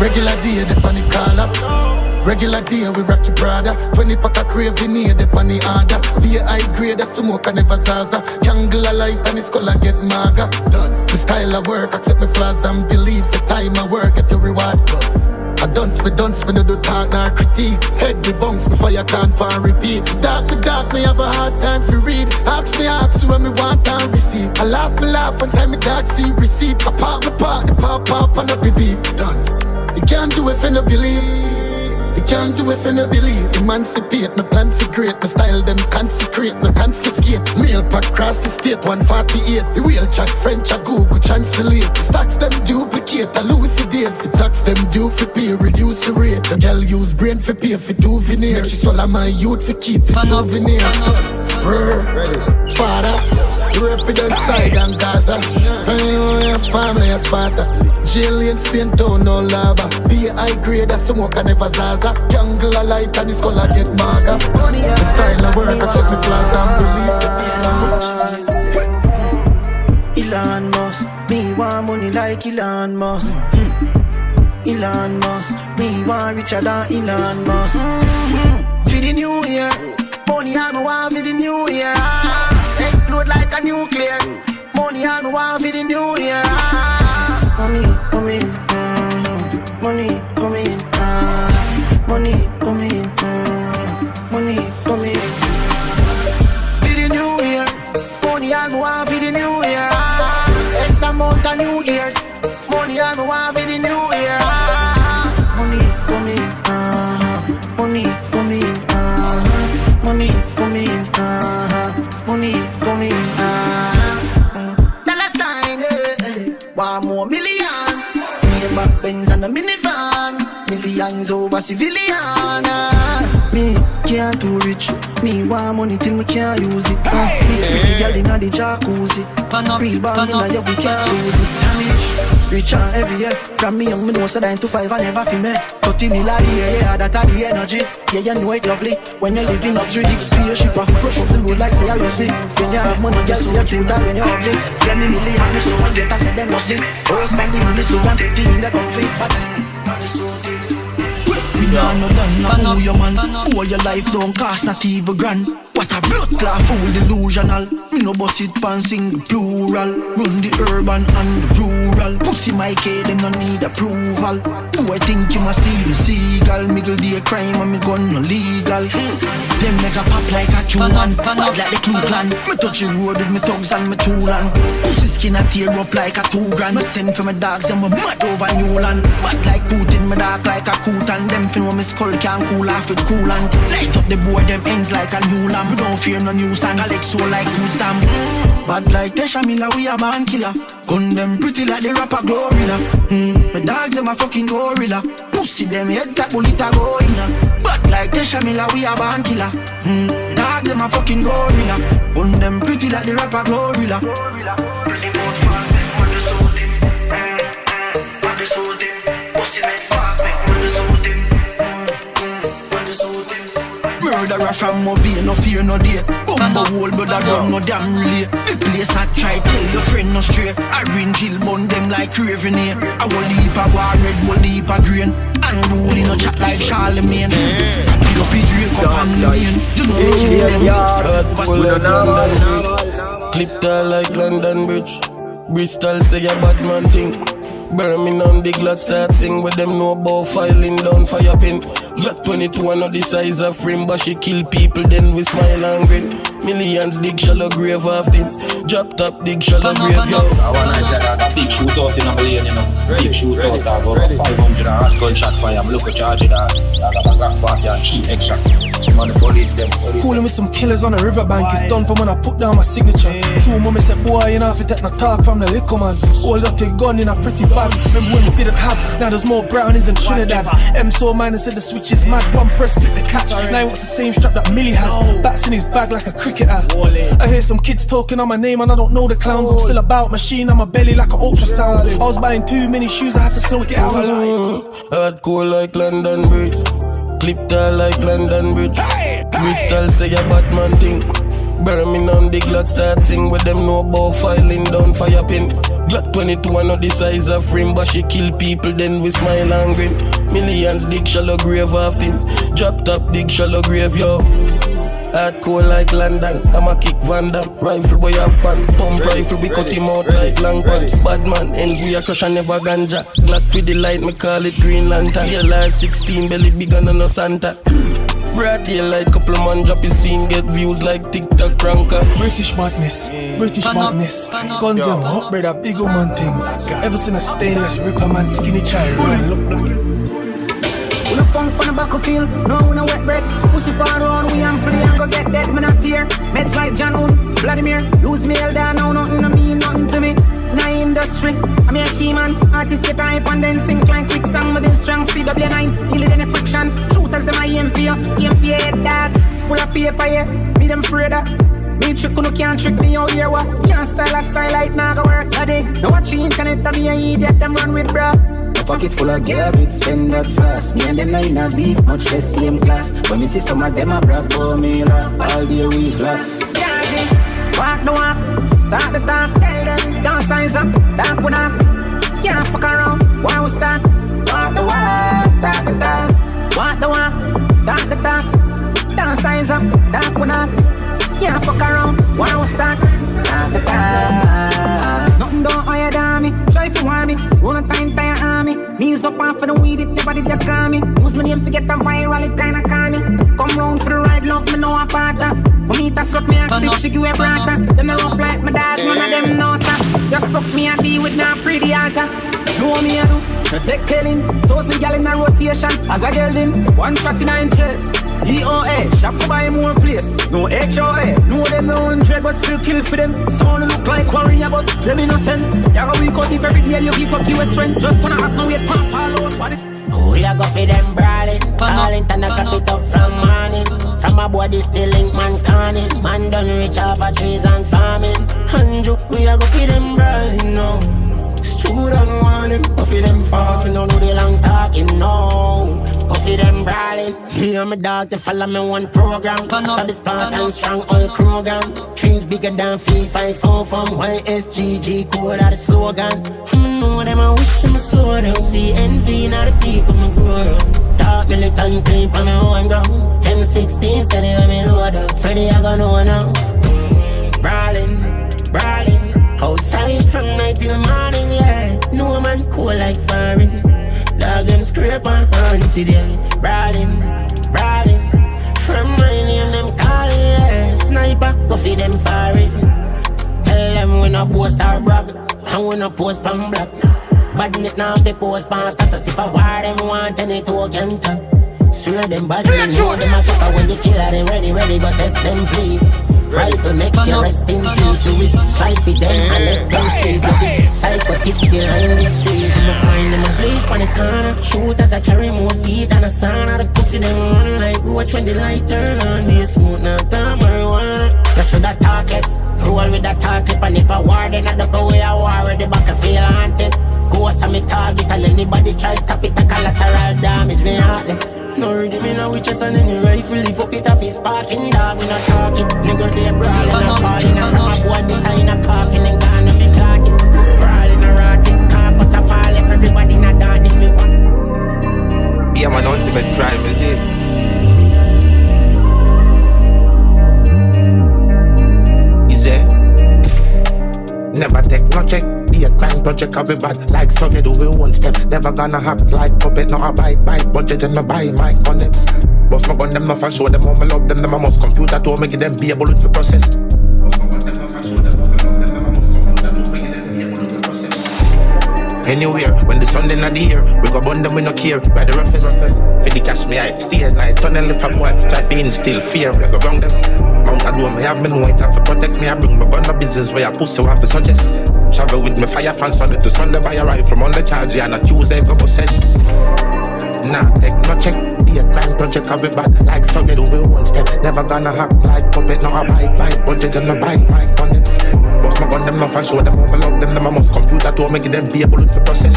Regular day, the panic call up. Regular day, we rock your brother. 20 pack of craving here, the panic order. Be a high grade, that's smoke and never zaza. Candle a light and his color get maga. The style of work, accept me flaws and believe. The time I work, get your reward. I dunce, me no do talk nor critique. Head me bounce before you can't pan repeat. Dark, me have a hard time to read. Ask me when me want and receive. I laugh one time me dark see receipt. I park, the pop and up beep. Dunce. You can't do it if you no believe. You can't do it if you no believe. Emancipate, me plan for great. Me style them consecrate, me confiscate. Mail pack cross the state, 148. The wheel chat, French, a Google translate. The stocks them duplicate, I lose the days. The tax them due for pay, reduce the rate. The girl use brain for pay for do veneer. She swallow my youth for keep the souvenir. Father, you represent side and Gaza. I know your family is Sparta. Jail in Spain town, no lava. Be a high grade, that's smoke and never zaza. Jungle a light and his color get maga. The style of work, I took me flat and believe. Elon Musk, me want money like Elon Musk. Elon Musk, me want richer than Elon Musk. For the new year, money I me want for the new year. Explode like a nuclear. Money I me want for the new year. Money come in, money come in, money come in, money come in. For the new year, money I me want for the new year. X amount of New Year's, money I me want for the new year. Money come in, money come in, money come in, money come in. Dollar sign, one more millions. Maybach Benz and a minivan. Millions over civilian. Me can't too rich. Me want money till me can't use it. Me a pretty girl inna the jacuzzi. Real band inna ya we can't lose it. Rich and heavy, yeah. From me young, me know so 9 to 5 I never feel me. 30 mil a year, yeah, that a the energy. Yeah, you know it lovely. When you're living up to the spaceship, rush up the road like say you're rugby. When you have money, girl, say you dream that when you're ugly. Get me million, me so one get I say them lovely. Oh, spend the money so one take the in the country. But money so deep. We nah no done, nah who your man. Who your life don't cost not even grand. What a blood clot fool delusional. Me no bust it pan sing plural. Run the urban and the rural. Pussy my K, them no need approval. Who I think you must steal the seagull. Middle day crime and me gun no legal. Them make a pop like a Q1. Bad like the Clue Clan. Me touch the road with me thugs and me toolan. Pussy skin a tear up like a 2 grand. Me send for my dogs, them a mad over Newland. Bad like Putin, me dark like a Kutan. Them fin when me skull can't cool off with coolant. Light up the board, them ends like a new lamp. We don't fear no new stand, collect so like food stamp. Bad like Tesha Miller, we a man killer. Gun them pretty like the rapper Gorilla. My dog them a fucking gorilla. Pussy them head that bullet a go in. Bad like Tesha Miller, we a man killer. Dog them a fucking gorilla. Gun them pretty like the rapper Gorilla. Murderer from Mobile, no fear no day. Bumbo whole brother run no damn relay. The place I try tell your friend no stray. Orange hill bun them like Craven here. I will leap a war red, will leap a green. Unruly no chat like Charlemagne. Pick up a drink up on the lane. You know what I'm saying? Clip tall like London Bridge. Bristol say a bad man thing. Birmingham, the Glock start sing with them know about filing down fire pin. Glock 22 I know the size of frame, but she kill people then we smile and grin. Millions dig shallow grave of things. Drop top dig shallow grave, yo. I wanna get a big shootout in a lane, you know. Big shootout, I go 500 hard gunshot fire. I'm looking charge it out. I got a Glock 40 and cheap extra. On the police, them. Cooling with some killers on the riverbank. It's done from when I put down my signature. True mommy said, boy, you know if you take no talk from the liquor man. Hold up your gun in a pretty bag. Remember when we didn't have, now there's more brownies in Trinidad. M so mine said the switch is mad. One press split the catch. Now he wants the same strap that Millie has. Bats in his bag like a cricketer. I hear some kids talking on my name and I don't know the clowns. I'm still about machine on my belly like an ultrasound. I was buying too many shoes, I had to slow it down. Hardcore like London Bridge. Clip tall like London Bridge. Bristol say a bad man thing. Birmingham, the Glock start sing with them know about filing down fire pin. Glock 22 I know the size of frame, but she kill people then we smile and grin. Millions dig shallow grave of things. Drop top dig shallow grave, yo. Hardcore like London, I'ma kick Van Damme. Rifle boy have pan, pump rifle we cut him out like long pants. Bad man, ends we a crush and never ganja. Glock with the light, me call it Green Lantern. Yeah, last 16, belly bigger than no Santa. Broad daylight, couple of man drop his scene, get views like TikTok ranker. British badness, British badness. Guns them hot bread, a big old man thing. Ever seen a stainless ripper man skinny child run look black. We look punk on the battlefield, no we no wet bread. Pussy far around, we am free and go get dead, me not here. Meds like John Hoon, Vladimir, lose me hell down, now nothing to me, nothing to me. Nah industry, I'm a key man. Artists get hype and then sink like quick song within strong CW9, heal it any friction. Shooters them I aim for you, aim for your head dad. Full of paper yeah, me them afraid of. Me trick you no can't trick me out here what. Can't style a style like nah go work a dig. Now watch the internet and me a idiot them run with bro. A pocket full of garbage, spend that fast. Me and them not in a beef, much less same class. When me see some of them a brag for me laugh. All day we flash. Walk the walk, talk the talk. Don't size up, don't put up. Can't fuck around, why we start? Walk the walk, talk the talk. Walk the walk, talk the talk. Don't size up, don't put up. Can't fuck around, why we start? Talk the talk. Nothing don't hire down me, try to warn me. Run a time, tire army. Knees up off for the weed, it never did that call me. Use my name to get a viral, it kinda canny. Come round for the ride, love me know a partner. For me to struck me access, she give a brata. Them no rough like my dad, none of them know sir. Just fuck me and deal with now pretty altar. Know what me I do? No take killing, 1,000 gal in a rotation. As a gelding, one shot in her chest. DOA, shop to buy more place. No HOA, know them no 100 but still kill for them. Sound look like warrior but them innocent. You're a week out if every day you give up your strength. Just gonna have no wait for follow up what it. We a go for them brawling. Calling and I cap it up from morning. From my body still link man conning. Man done reach off of trees and farming. Andrew, we a go for them brawling no. True don't want them. Go for them fast, we don't do the long talking no. Go for them brawling. Me and my dog to follow me one program. So this plant and strong old program. Trees bigger than 354 from YSGG code out the slogan. Know them I wish them slow down. See envy in all the people me grow up. Talk militant creep on me own ground. M16 steady when me load up. Freddy I gon' know now. Brawling, brawling. Outside from night till morning, yeah. No man cool like foreign. Dog them scrape and earn today. Brawling, brawling. From my name them calling, yeah. Sniper, go feed them foreign. Tell them we no boast or brag. And we no post pan black. Badness now fi post pan status. If I war them want any token top. Swear them bad men know them a keep. When the killer them ready, go test them please. Rifle make you rest in peace. We slide for them and let them see. Psycho tip behind the scenes. I'ma find them a place for the corner. Shoot as I carry more heat than a sauna. The pussy them run like roach when the light turn on. Be a smooth now, time marijuana. You should have talk less. Roll with that talk clip. And if I war then I don't go away I war. The battlefield haunted. Ghost on me target and anybody try stop it. A collateral damage me heartless. No rhythm in a witches and any rifle. If up it off his sparking dog we not talk it. Nigga they brawling and falling. And from a board beside a coffin and gone on me clock it. Brawling and rotting. Campus a fall if everybody not done if me want. Yeah man, ultimate crime is it. no check. Be a crime project, I'll be bad. Like so, you do it one step. Never gonna hack like puppet, not a bite. Budget and me buy my on them. Boss my gun them, no fan show them how me love them. Them I must computer to make them be able to process. Anywhere, when the sun in the air, we go burn them, we no care. By the roughest, for the cash me I stay at night, tunnel if a boy try to instill fear, we go wrong them. Mount a door, me have me know it have to protect me. I bring my gun to business where I pussy want to suggest. Travel with me fire fan Sunday to Sunday, buy a rifle on the charge, yeah, not Tuesday go set. Nah, take no check. Be a crime project, I'll be bad. Like so, you do it one step. Never gonna hack like puppet, not a bite. Budget and no buy my on it. Boss my gun them, no fan show them how me love them. Them I must computer to make them be able to process.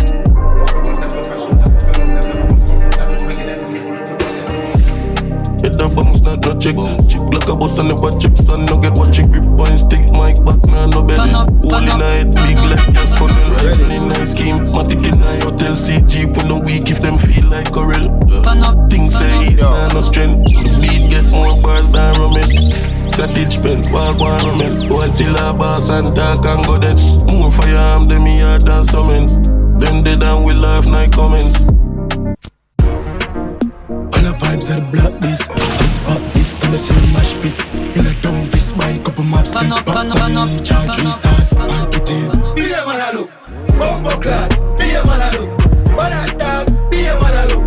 Hit the bounce, not no check. Chip like a boss and never chips and no get what chick grip point stick. Mic back, nah, no belly. All in a head, big like gas funnel. Rifle in a scheme. Matic in a hotel, CG. Put no weak if them feel like Corel. Things say ease, man, no strength. The beat get more bars than Roman. Cottage pen, walk one Roman. Boy, still a boss and talk and go dead. More fire arm than me hard than summons. Then dead and we laugh, night comments. All the vibes are the black this. I spot this, gonna send a mash pit. In a tongue, this bike up a map stick. Back on me, charge, restart, I get it. Be a man a look, bumbo clad. Be a man a look, what a dog. Be a man a look,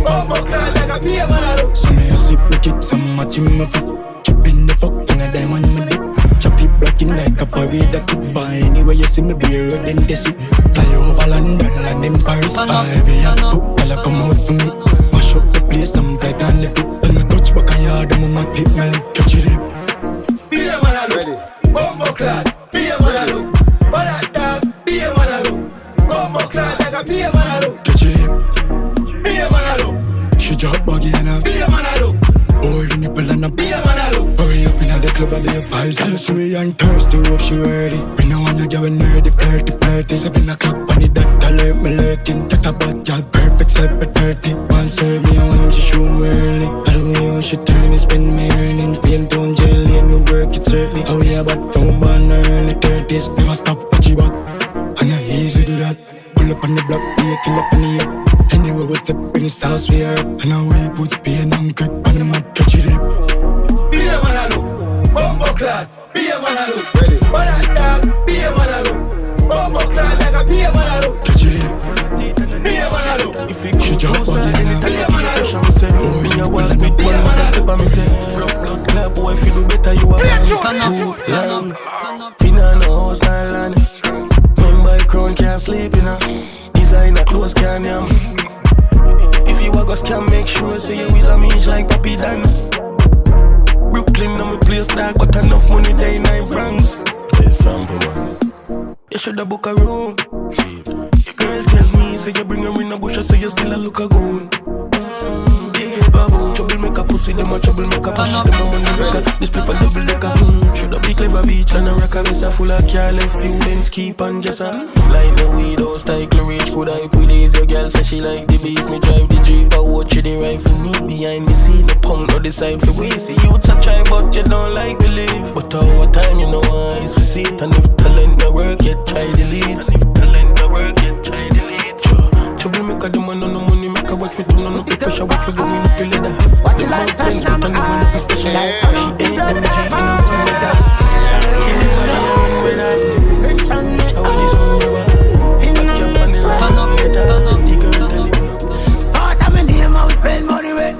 bumbo clad like a be a man a look. So me a sip, make it some match in my foot. Chip in the fuck, in a diamond in my dip. Traffic blocking like a parade that could buy. Anyway you see me be a road then they see. Fly over London and in Paris. Heavy hot foot, I'll come out for me. Mash up the place, I'm flight on the pit. When me touch back a yard, I'm on my tip, my lip catch it. Be a man a look, bumbo clad. Be a man a look, what a dog. Be a man a look, bumbo clad like a be a man a look. Catch it. Be a man a look, she drop buggy and a be a man a look. Boy, the nipple and a be a man a look. Hurry up in the club and be a vibes. Sweet and thirsty, hope she ready. We know when you get when nerdy, 30, 7 o'clock on the dot, alert me lurking. Take a bad girl, perfect, 7:30. One serve me and when she show me early. I don't know how she turn and spend my earnings. Pain down jelly and no work it certainly. How we about from born early 30s. Never stop, watch you back. And I easy do that. Pull up on the block, be a kill up on the up. Anyway, we step in his house, we are up. And now we put pain and grip on the map, catch it up. Be a man a look, bumbo clad. Be a man a look, ready. What a dog. Be a man a look, bumbo clad like a be a man a look. Catch it up. Be a man a look. She jump again. Be a man a look. Boy, Me a walk with one man a step on me say. Blood clap, boy, if you do better, you a man. Too long. Finna no house, nah land. Men by crown can't sleep, you know. Designer clothes can't yam. If you a ghost, can make sure say you is a minge like Papi Dan. Brooklyn, I'm a place dark, but enough money there in I Bronx. Yes, sample man. You shoulda book a room. Your girl tell me, say you bring her in a bush, so you still a look a goon. Yeah, babu. Trouble make a pussy, them a trouble make a push. Them a money record, this paper double decker. Shoulda be clever beach, and a rock a mess a full of car left few lens keep and just a. Like the widow style, rich could I put these. Your girl say she like the beast, me drive the Jeep. I watch you the rifle, me behind me see the punk, no decide for we see. Youths a try, but you don't like believe. But over time, you know eyes for see it. And if talent no work, yet try the lead. And if talent no work, yet try the lead. Trouble make a demand on no money, make a watch with you, no pressure, watch you going up the ladder. What you like, fashion, I'm an eyes. Like, turn up the blood, die Switch on me, pin on me, start of my name, I will spend money with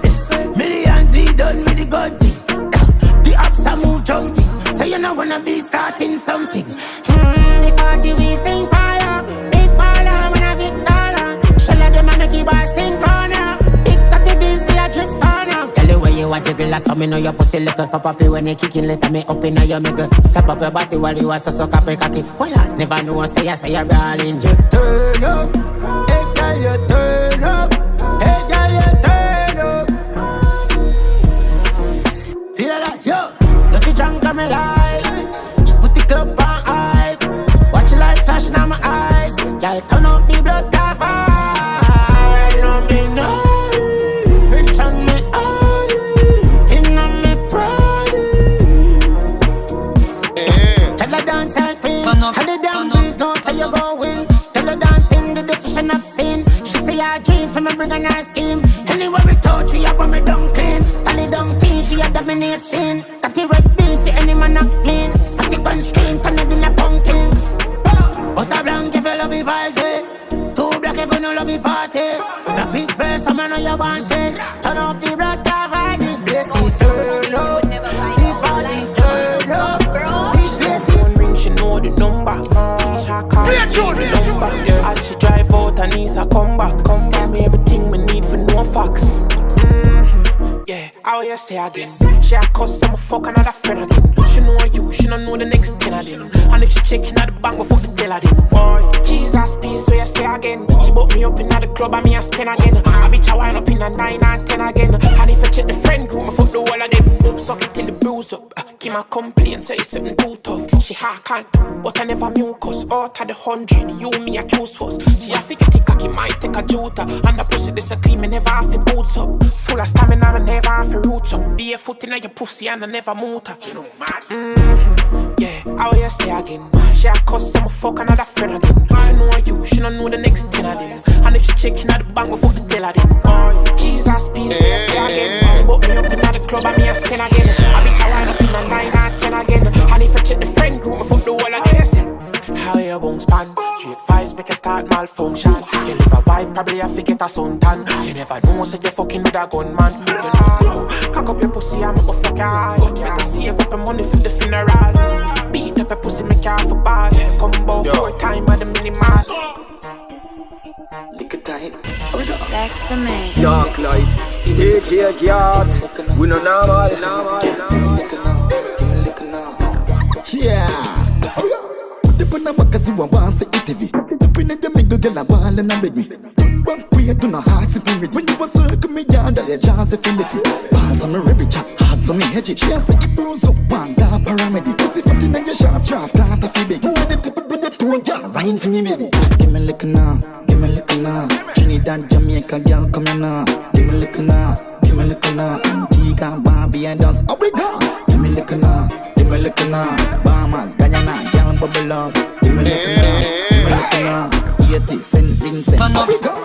millions, he done with the good thing. The ups are move junkie, so you know wanna be starting something. The 40 we sing fire, big baller, when I big dollar. Shell of them I make you bar sing corner. Big tatty busy, I drift corner. Tell you where you a jiggle, so me know your pussy little pop up when you kicking, let me up in your middle. Step up your body while you are so copy cocky. Well, I never know, say you're brawling. You turn up, hey girl, you turn up. Hey girl, you turn up. Feel like, yo, dirty drunk on me life. Put the club on hype. Watch you like fashion on my eyes. Girl, turn up the blood to fire. You know me now. Switch on me eye. Pin on me pride. Tell her dance like queen. And the damn breeze don't vibes, eh? Too black if you no love the party. The big breast, I'm know you want shit. Turn up the blood, cover the place, turn up. The party turn up. Phone ring, she know the number. Keisha call, she know the number. Yeah. As she drive out, and Nisa come back. Give me everything we need for no facts. Yeah, how you say again? She a cuss, I'ma fuck another friend again. She know you, she don't know the next 10 of them. And if she checking at the bank, we fuck the tail of them. Boy, Jesus peace, so you say again. She bought me up in the club and me a spin again. A bitch a wind up in a 9 and 10 again. And if you check the friend group, me fuck the whole of them. Suck it till the bruise up. Keep my complaint, say it's something too tough. She hard can't, but I never mucus. Out of the 100, you me a choose first. She a figure thick, I might take a juta. And the pussy this a clean, me never have to boots up. Full of stamina, me never have to roots up. Be a foot in your pussy and I never motor. Yeah, how you say again? She a cuss, I'ma fuck another friend again. She know you, she don't know the next 10 of them. And if she checking at the bank, we fuck the tail of them. Boy, Jesus peace, so you say again. She bought me up in the club and me a spin again. A bitch a wind up in a 9 and 10 again. And if you check the friend group, me fuck the whole again. How you bounce pan? Straight vibes make you start malfunction. You live a vibe, probably you forget a suntan. You never know, so you fucking with a gunman. You know, cock up your pussy and make a fuck your You better save up the money for the funeral. Beat up your pussy, make you half a ball. Come about 4 times at the minimal. Lick it tight. That's the man. Dark light, DJ Yacht. We no normal. Yeah. When I'm back as you want to eat TV. When I make the girl a ball and I beg me. Don't back way to no hacks if you read. When you was circle me yard, I just a feel it. Balls on me every chat, hard so me hedge it. She has to eat bruise up one, that paramedic. Pussy fat in your short chance, class to feel big. You want the tip of the two girl, rhyme for me baby. Give me liquor now, give me liquor now. Trinidad, Jamaica girl, come here now. Give me liquor now, give me liquor now. Antigua, Barbados, how we go? Give me liquor now, give me liquor now. Bahamas, Guyana, girl, bubble up. Give me liquor now, give me liquor now. 80, St. Vincent, how we go?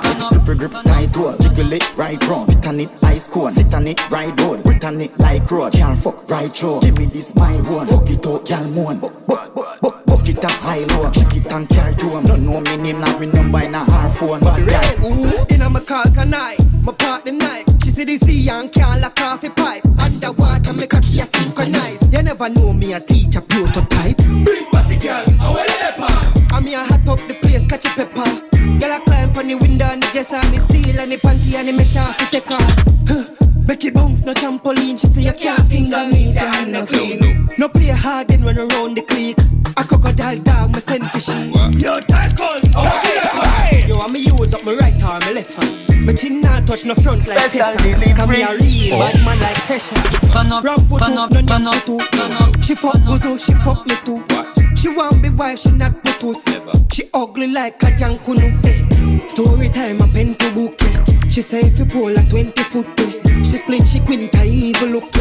Grip tight hole, jiggle it right round. Spit on it ice cold, sit on it right road. Writ on it like road, can't fuck right through. Give me this my one, fuck it out, girl moan. Buck it up high low, check it and carry to him. Don't know me name, not remember in a hard phone. But right, ooh, in a my call can I, my part the night. She see the sea and can't like coffee pipe. Underwater make a key synchronize. You never know me a teacher prototype. Big body girl, I wear the pan. I'm here hot up the place, catch a pepper. Girl I climb on the window and the dress and the steel and the panty and the mesh off to take off. Becky bounce no trampoline, she say you can't finger me if your hand no clean. No play hard then run around the clique. A crocodile dog, me send for she. Yo, tackle, I want you to come. Yo, I'm use up my right arm, my left hand. My chin not touch no front like Tessa. Come here real bad man like Tesha. Ramp put up, no need. She fuck Bozo, she fuck me too. She want be wife, she not putus. She ugly like a jankunu. Story time, a pen to book. She say if you pull a 20 foot. She split, she quinta, evil look.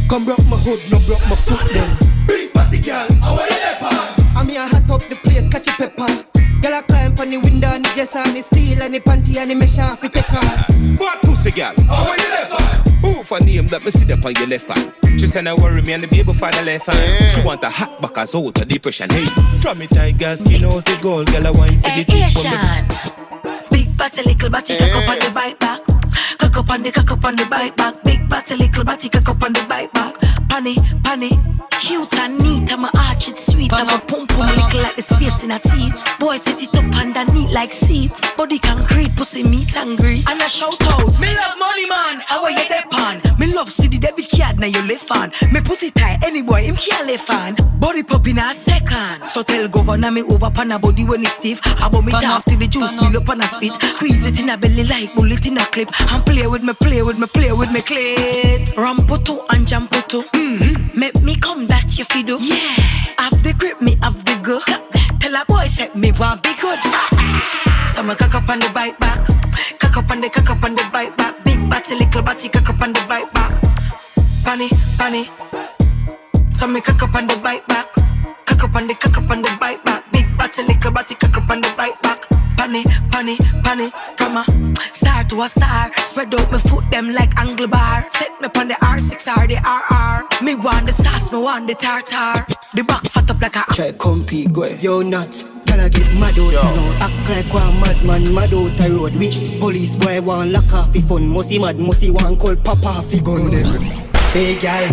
Come broke my hood, no broke my foot then. Big body girl, I want you there, pan. I'm here hot up the place, catch a pepper. Girl I climb on the window and the dress and the steel and the panty and the mesh off it take off. What pussy girl, I want you there, pan. Move for name that me sit up on your left hand. She said I worry me and the baby for the left hand. She want a hot back as out of depression. Hey, from it tiger skin out the gold, girl I wine for the tip. Big body, little body, cock up on the bike back. Cock up on the bike back. Big body, little body, cock up on the bike back. Panny, cute and neat. I'm a arch, it's sweet. I'm a pum little like the space in her teeth. Boy set it up underneath like seats. Body concrete, pussy meat and greet. And I shout out, me love money man, how are you there pan? Me love see the devil card now you left fan. Me pussy tight, any boy him can't left fan. Body pop in a second. So tell governor me over pan a body when it's stiff. About me half till the juice spill up on a spit. Squeeze it in a belly like bullet in a clip. And play with me clit. Ramputo and jamputo. Make me come that you fi do. Yeah. Have the grip, me have the go. Tell a boy set me want be good. So me cock up on the bike back. Cock up on the bike back. Big body, little body, cock up on the bike back. Panny. So me cock up on the bike back. Cock up on the bike back. Big body, little body, cock up on the bike back. Panny, from a star to a star. Spread out my foot them like angle bar. Set me on the R6R, the RR. Me want the sauce, me want the tartar. The back fat up like a try compete, go. Yo, nuts. Girl, Girl I get mad out, you know. Act like one madman, mad out the road. Which police boy want lock off the phone? Musty mad, musty want call papa fi gun them. Hey girl,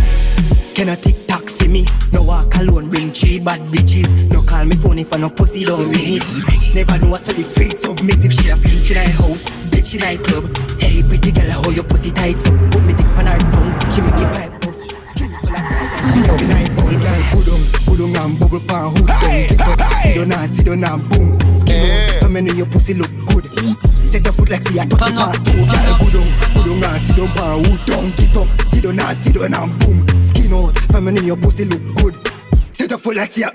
can I TikTok for me? No walk alone, bring 3 bad bitches. No call me phone if I no pussy don't ring it. Never know I saw the freak submissive. She a freak in her house, bitch in her club. Hey pretty girl, how your pussy tight so put me dick on her tongue. She make it pipe bust. Skin full of she up in her ball, girl. Good on and bubble pan hood down. Get up, sit down and boom. Skin out, for me know your pussy look good. Set your foot like see a 30 past 2. Girl, good on and sit down pan hood down. Get up, sit down and boom. Skin out, for me know your pussy look good. Set your foot like see a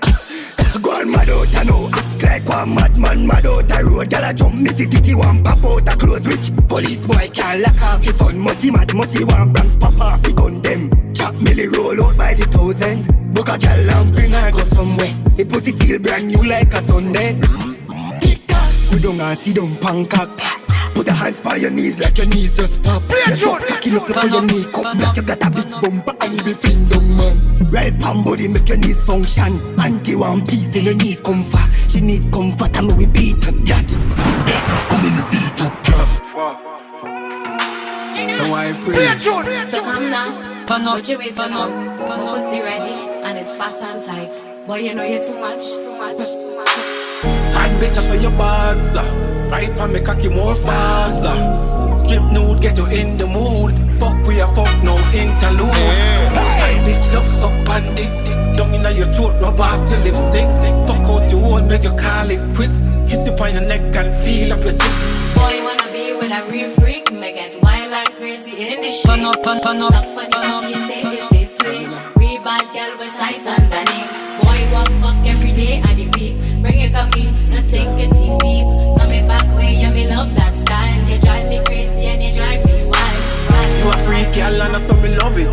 go on mad out, you know. Act like one madman, mad out the road. Girl, I jump, missy titty, one pop out a close. Which police boy can't lock off the phone. Musty mad, musty one brands pop off the gun them. Chop milli roll out by the thousands. Book a girl and bring her go somewhere. The pussy feel brand new like a Sunday. Tick-tock, go down and sit down pancake. Put your hands by your knees like your knees just pop. Your foot cocky no flip on your knee cup. Like you got a big bumper and you be fling down man. Right palm body make your knees function. Auntie one piece in your knees comfort. She need comfort and we beat up that. Come in the beat up So I pray. So come now, put your weight on. My pussy ready and it fat and tight. Boy you know you're too much. Hot bitch I saw your bad sir. Right pa me cocky more faster. Strip nude get you in the mood. Fuck we a fuck no interlude. Hot bitch love suck and dick. Down inna your throat rub off your lipstick. Fuck out your wall make you call it quits. Kiss you on your neck and feel up your tits. Boy wanna be with a real freak. Make it wild and crazy in the streets. Turn up on you save your face sweet. Real bad girl with tight underneath. Boy walk fuck every day of the week. Bring it cocky, no sink it in deep. Tell me back way, yeah me love that style. You drive me crazy and you drive me wild. You a freak girl and I saw me love it.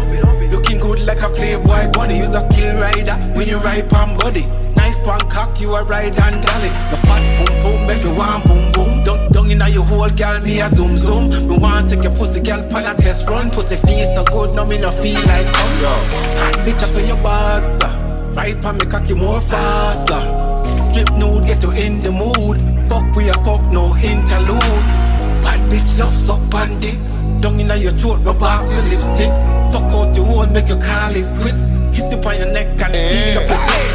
Looking good like a playboy body. Use a skill rider when you ride palm body. Nice pan cock, you a ride and dolly. The fat boom boom, make me want boom boom. Down inna your whole girl, me a zoom zoom. Me want take your pussy girl pan a test run. Pussy feel so good, now me no feel like come. Hot bitch I saw your bad sir. Right pan me cocky more faster. Strip nude get you in the mood. Fuck we a fuck no interlude. Bad bitch love suck and dick. Down inna your throat rub off your lipstick. Fuck out your wall make you call it quits. Kiss you on your neck and feel up your tits.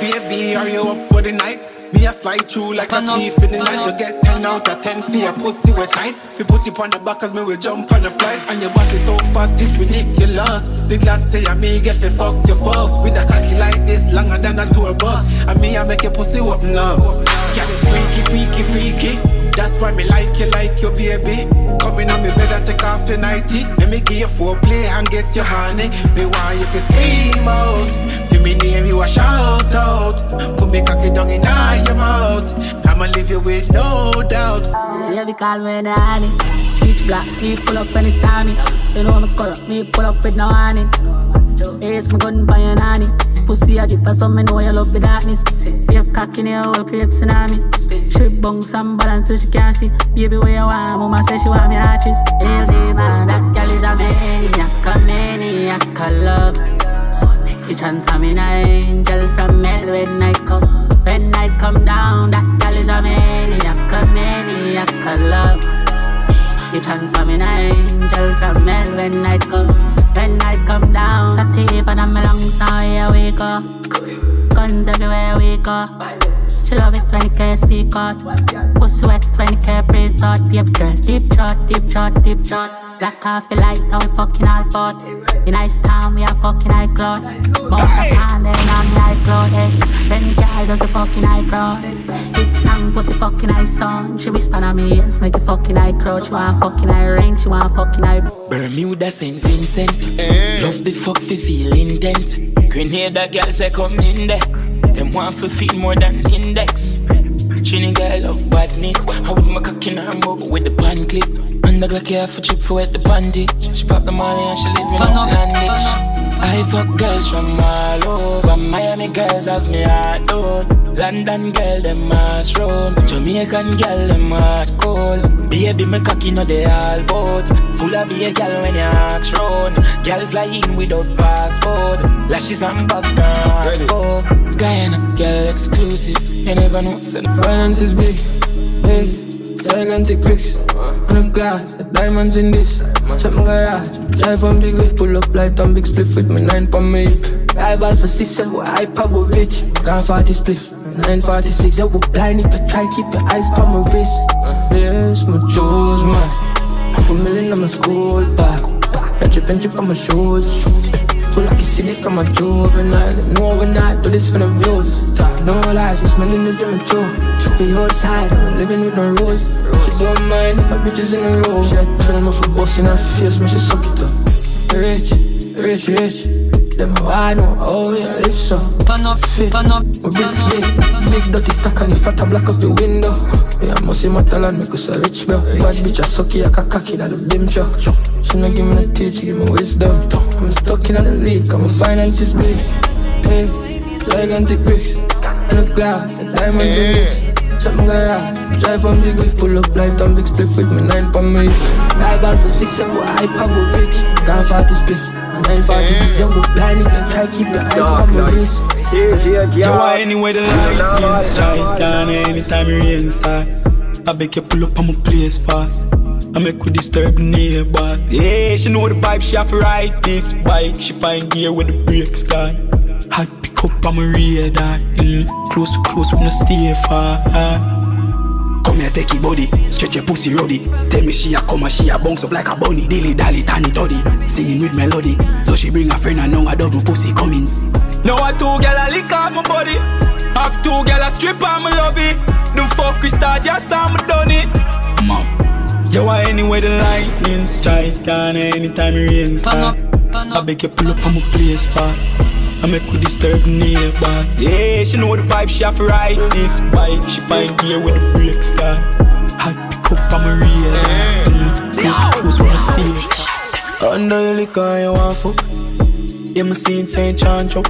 Baby are you up for the night? Me a slide through like a thief in the night. You get 10 out of 10 for your pussy we tight. We put it on the back as me we jump on the flight. And your body so fat this ridiculous. Big lad say I me get fi fuck your first. With a cocky like this longer than a tour bus. And me I make your pussy open up. Get it freaky. That's why me like you baby. Come in on me bed and take off your nightie. Let me give you foreplay and get your honey. Me want you to scream out. Feel me name you a shout out. Put me cocky down in your mouth. I'ma leave you with no doubt. Yeah, we call me the honey. Peach black, me pull up when it's time. You know me corrupt, me pull up with no honey. Ace my gun by your nanny. Pussy a drip so me know you love the darkness. Wave cock in your whole create tsunami. Strip bunks and balance till she can't see. Baby where you want, mama say she want me arches. LD man, that girl is a maniac, love. She transform me an angel from hell when night come. When night come down, that girl is a maniac, love. She transform me an angel from hell when night come. When night come down, sativa and my lungs now here we go. Guns everywhere we go. She love it 20k speak out. Pussy wet 20k praise shot. Baby girl deep shot. Black coffee light how we fucking all pot. In ice town we are fucking high cloud. Bout the pan then on the high cloud. Then guy does the fucking high crowd. Big song put the fucking ice on. She whisper on me ears make the fucking high crowd. She want fucking high range, she want fucking high. Bermuda St. Vincent. Love the fuck fi feel intent. Grenada girl say come in there. Them want fi feel more than index. Trini girl love badness. I with my cock in her mouth with the pan clip. And the Glock here for chip for wet the panty. She pop the money and she living on Landish. I fuck girls from all over. Miami girls have me heart out. London girl them mass round. Jamaican girl them hard cold. Baby me cocky no they all bout. Full of be a girl when you ask round. Girl fly in without passport. Lashes and background. Fuck Guyana girl exclusive. You never know. Finance is big, hey, gigantic bricks on the glass, the diamonds in this. Check my garage, drive on big wheels, pull up light on big split with my 9 on me. Rivals for 6, so I power rich. Gone 40 spliff, 946. You will blind if you try, keep your eyes on my wrist. Yes, my jewels, man. Half a million on my school bag. Got chip and chip on my shoes. So like you see this from my juvenile. No overnight, do this for the views. No lies, just smelling the gym and true. Be outside, I'm living with no rules. She don't mind if I bitches in a row. She had tell me for boss in her face, man, she suck it up. Rich, rich, rich. Them I know, oh yeah, live so. Turn up, turn up. Big dirty stack and the fat a black up the window. Yeah, I must see my talent, make us a rich bro. Bad bitch, I suck it, I can cock it at the beam truck. She no give me the teach, she give me wisdom. I'm stuck in the league, and my finances big. Hey, gigantic bricks, in the glass, the diamonds in this. Check my garage, drive on big wheels, pull up light on big split with my 9 on me. Rivals for 6, so I power rich. Gone 40 spliff, 946. You will blind if you try, keep your eyes on my wrist. You are anywhere the lightning strike, and anytime you rain start, I beg you pull up on my place fast. I make we disturb the neighbor. Yeah, she know the vibe, she have to ride this bike. She find gear with the brakes gone. Hot pick up on my radar. Close to close, we no stay far. Come here, take your body, stretch your pussy ruddy. Tell me she a come and she a bounce up like a bunny. Dilly dally tan toddy, singing with melody. So she bring a friend and now a double pussy coming. Now I 2 gal a lick off my body. Have 2 gal a strip on my lovey. The fuck we start, yes I'm done it. Mom. You are anywhere the lightning strike, and anytime you rain start, I beg you pull up on my place fast. I make we disturb the neighbor. Yeah, she know the vibe, she have to ride this bike. She find gear with the brakes gone. Hot pick up on my radar. Close when I stay. Under your liquor, you want fuck. Yeah, my scene St. Chancho.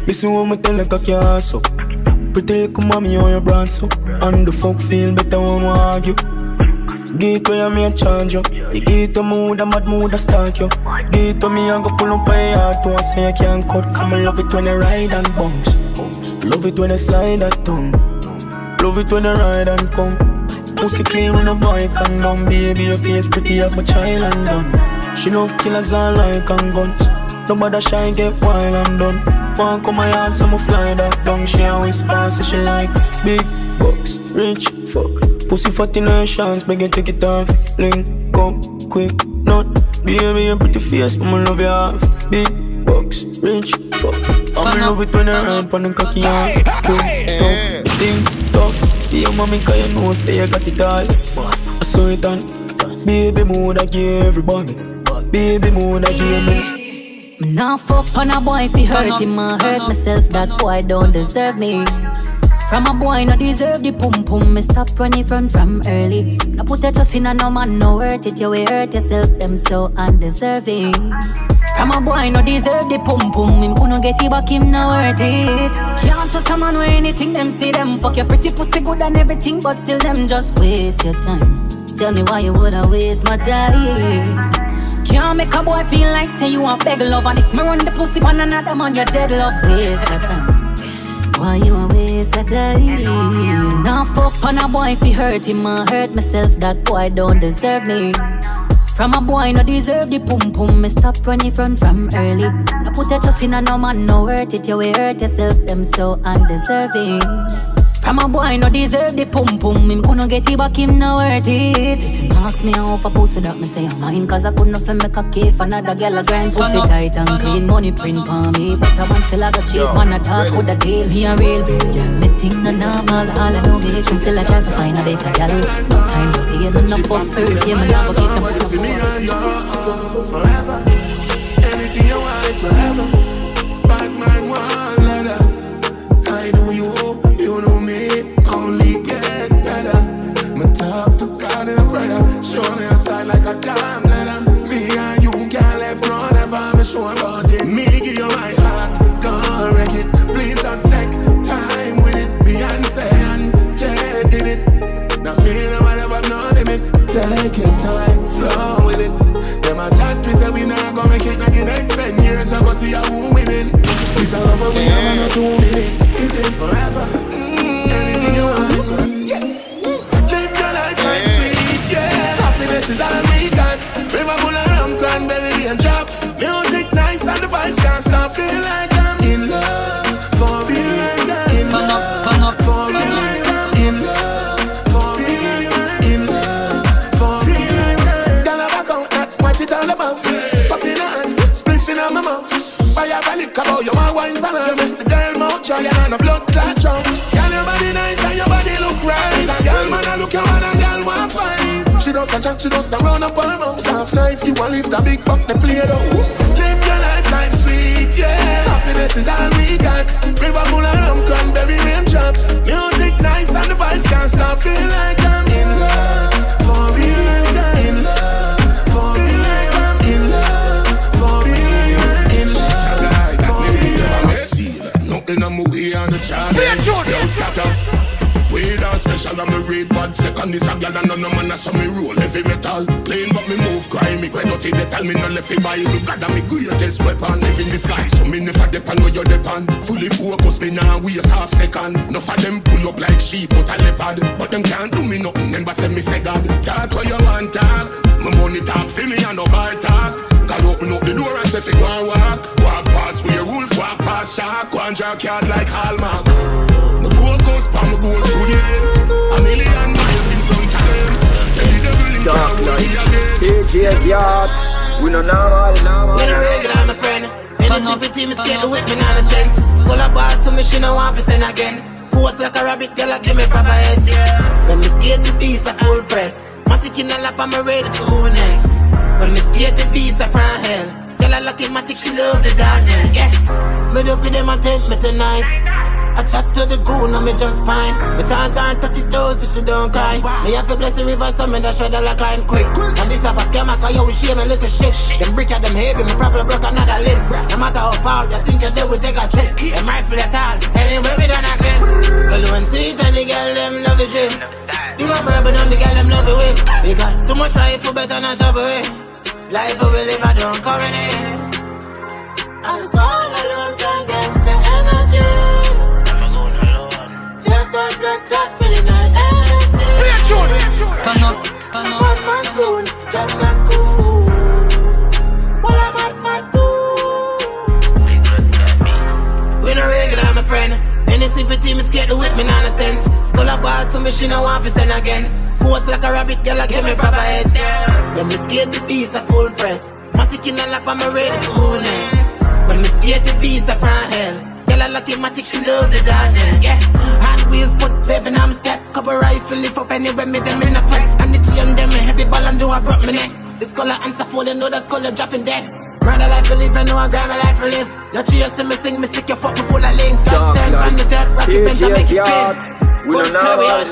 Listen what me tell like a car so. Pretty little mommy on your brand so. And the fuck feel better when we argue. Get where you may charge you. You get to mood, a mad mood, a start you. Get to me and go pull up on your heart to say you can't cut. Come and love it when you ride and bounce. Love it when you slide that tongue. Love it when you ride and come. Pussy clean when a boy can down. Baby, your face pretty up my child and done. She love killers all like and guns. Nobody shy get wild and done. One come my yard, so I'ma fly that tongue. She always pass, so she like big bucks, rich, fuck. Pussy fat in her chance, beg you take it off. Link up, quick, not. Baby, your pretty face, I'ma love you half. Big bucks, rich, fuck. I'm in love it when I ride pon the cocky out. Cool, top, think, tough. Feel mommy, cause you know, say you got it all. I saw it on. Baby, mood I give everybody. Baby, mood I give me. Me nah fuck on a boy if he hurt him, I hurt myself. That boy don't deserve me. From a boy no deserve the pum pum. Me stop running from early. No put your trust in a no man, no hurt it. You will hurt yourself, them so undeserving. From a boy no deserve the pum pum. Him couldn't get it back, him no worth it. Can't trust a man with anything, them see them. Fuck your pretty pussy good and everything, but still them just waste your time. Tell me why you woulda waste my time. Can't make a boy feel like say you want beg love. And if me run the pussy on another man, you're dead love. Waste your time. Why you a waste your time? Now fuck on a boy if he hurt him, I hurt myself. That boy don't deserve me. From a boy no deserve the pum pum. Me stop running from early. No put your trust in a no man, no hurt it. You will hurt yourself, them so undeserving. From a boy no deserve the pum pum. Him couldn't get it back, him no worth it. Ask me how for pussy that me say I'm mine. Cause I couldn't feel make a cave. Another girl a grind pussy tight and clean. Money print for me. But I want till I got cheap. Man a talk with a deal. Me a real girl. Me think no normal. All I know me still I try to find a better girl. No time to deal. No fuck first. Yeah, me never give them forever. Anything you want is forever. Bad man want let us. I know you. You know me, only get better. Me talk to God in a prayer. Show me a side like a damn letter. Me and you can't left no never. Me sure about it. Me give you my heart, don't wreck it. Please just take time with it. Beyonce and Jay did it. Not me, no whatever, no limit. Take your time, flow with it. Them a chat, we say we not gonna make it like in the next 10 years. I go see a who fire panic about you want wine pan. You make the girl mouth dry and a blood clot jump. Girl, your body nice and your body look right. And girl, man, I look you and a girl want fight. She does a chat, she does a round up her mouth. Soft life, you want live the big buck, the play it out. Live your life sweet, yeah. Happiness is all we got. River full of rum, cranberry raindrops. Music nice and the vibes can't stop. Feel like I'm in love. Feel like I'm in love. Feel like I'm in love. Feel like I'm in love. Nothing I'm movie on the challenge. Yo, scatter. We don't special, I'm a read bad. Second is a gal and none of man so me roll heavy metal. Clean but me move crime, me quite dirty. They tell me no left it by. Look at me greatest weapon. Live in the sky, so me never depend where you depend. Fully focused, me now waste half second. Enough of them pull up like sheep but a leopard. But them can't do me nothing, never say me say God. Talk how you want talk. My money talk for me and no bar talk. God open up the door and say fi go and walk. Walk past where wolf, walk past shark. Go and draw card like Hallmark. My focus pa my goals good, yeah. A million miles in front of them. Tell the devil in Dark can't light, again. DJ Yacht. We no normal. We no regular, my friend. Any stupid team is scared to whip me nonsense. Skull a ball to me, she no want to send again. Force like a rabbit, girl, I give me proper heads. When me scared to beast, I full press. Matic in a lap, I'm ready for who next. When me scared to beast, I prime hell. Girl, I lucky Matic, she love the darkness. Yeah, me up with them and tempt me tonight. I chat to the goon and me just fine. Me charge her 30,000 so she don't cry. Me have to bless the river so me dash shredder like I'm quick. And this have a scammer cause you will shame a little shit. Them brick at them heavy, me probably broke another lid. No matter how far you think you do, we take a trick. Them rifle at all, anyway we don't agree. Well when sweet and the girl them love it dream. You want bourbon on the girl them love it with. We got too much life for better not travel away. Life we live I don't come in here. I'm so alone, can't get me energy. Turn up. One man cool, just not cool. What am I mad do? We no regular, my friend. Any sympathy, me scared to whip me nonsense. Skull a ball to me, she no want to send again. Force like a rabbit, girl, I give me proper heads. When me scared to beast, I full press. Matic in a lap, I'm ready for who next. When me scared to beast, I prime hell. Girl, I lucky Matic, she love the darkness. Yeah, hand wheels put baby on step. Couple rifle lift up anywhere me them in a fight. And the GM them a heavy ball and do I broke me neck. This color answer full, you know that's color dropping dead. Murder life to live, I know I grab my life to live. Not you see me sing, me sick, you fuck me full of links. Just turn from the dead, rocky pins and make it spin. We no normal.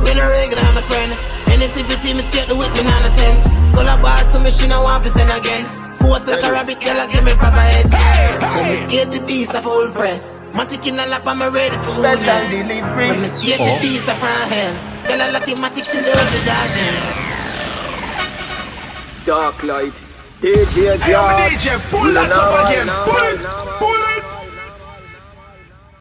We no regular, my friend. Any sympathy, me scared to whip me nonsense. Skull a ball to me, she no want to send again. Force like a rabbit, girl, I give me proper heads. When me scared to beast, I full press. Matic in a lap, I'm ready for special delivery. When me scared to beast, I prime hell. Girl, I lucky Matic, she love the darkness. Dark light, DJ Yacht. DJ, pull that up again. Pull it.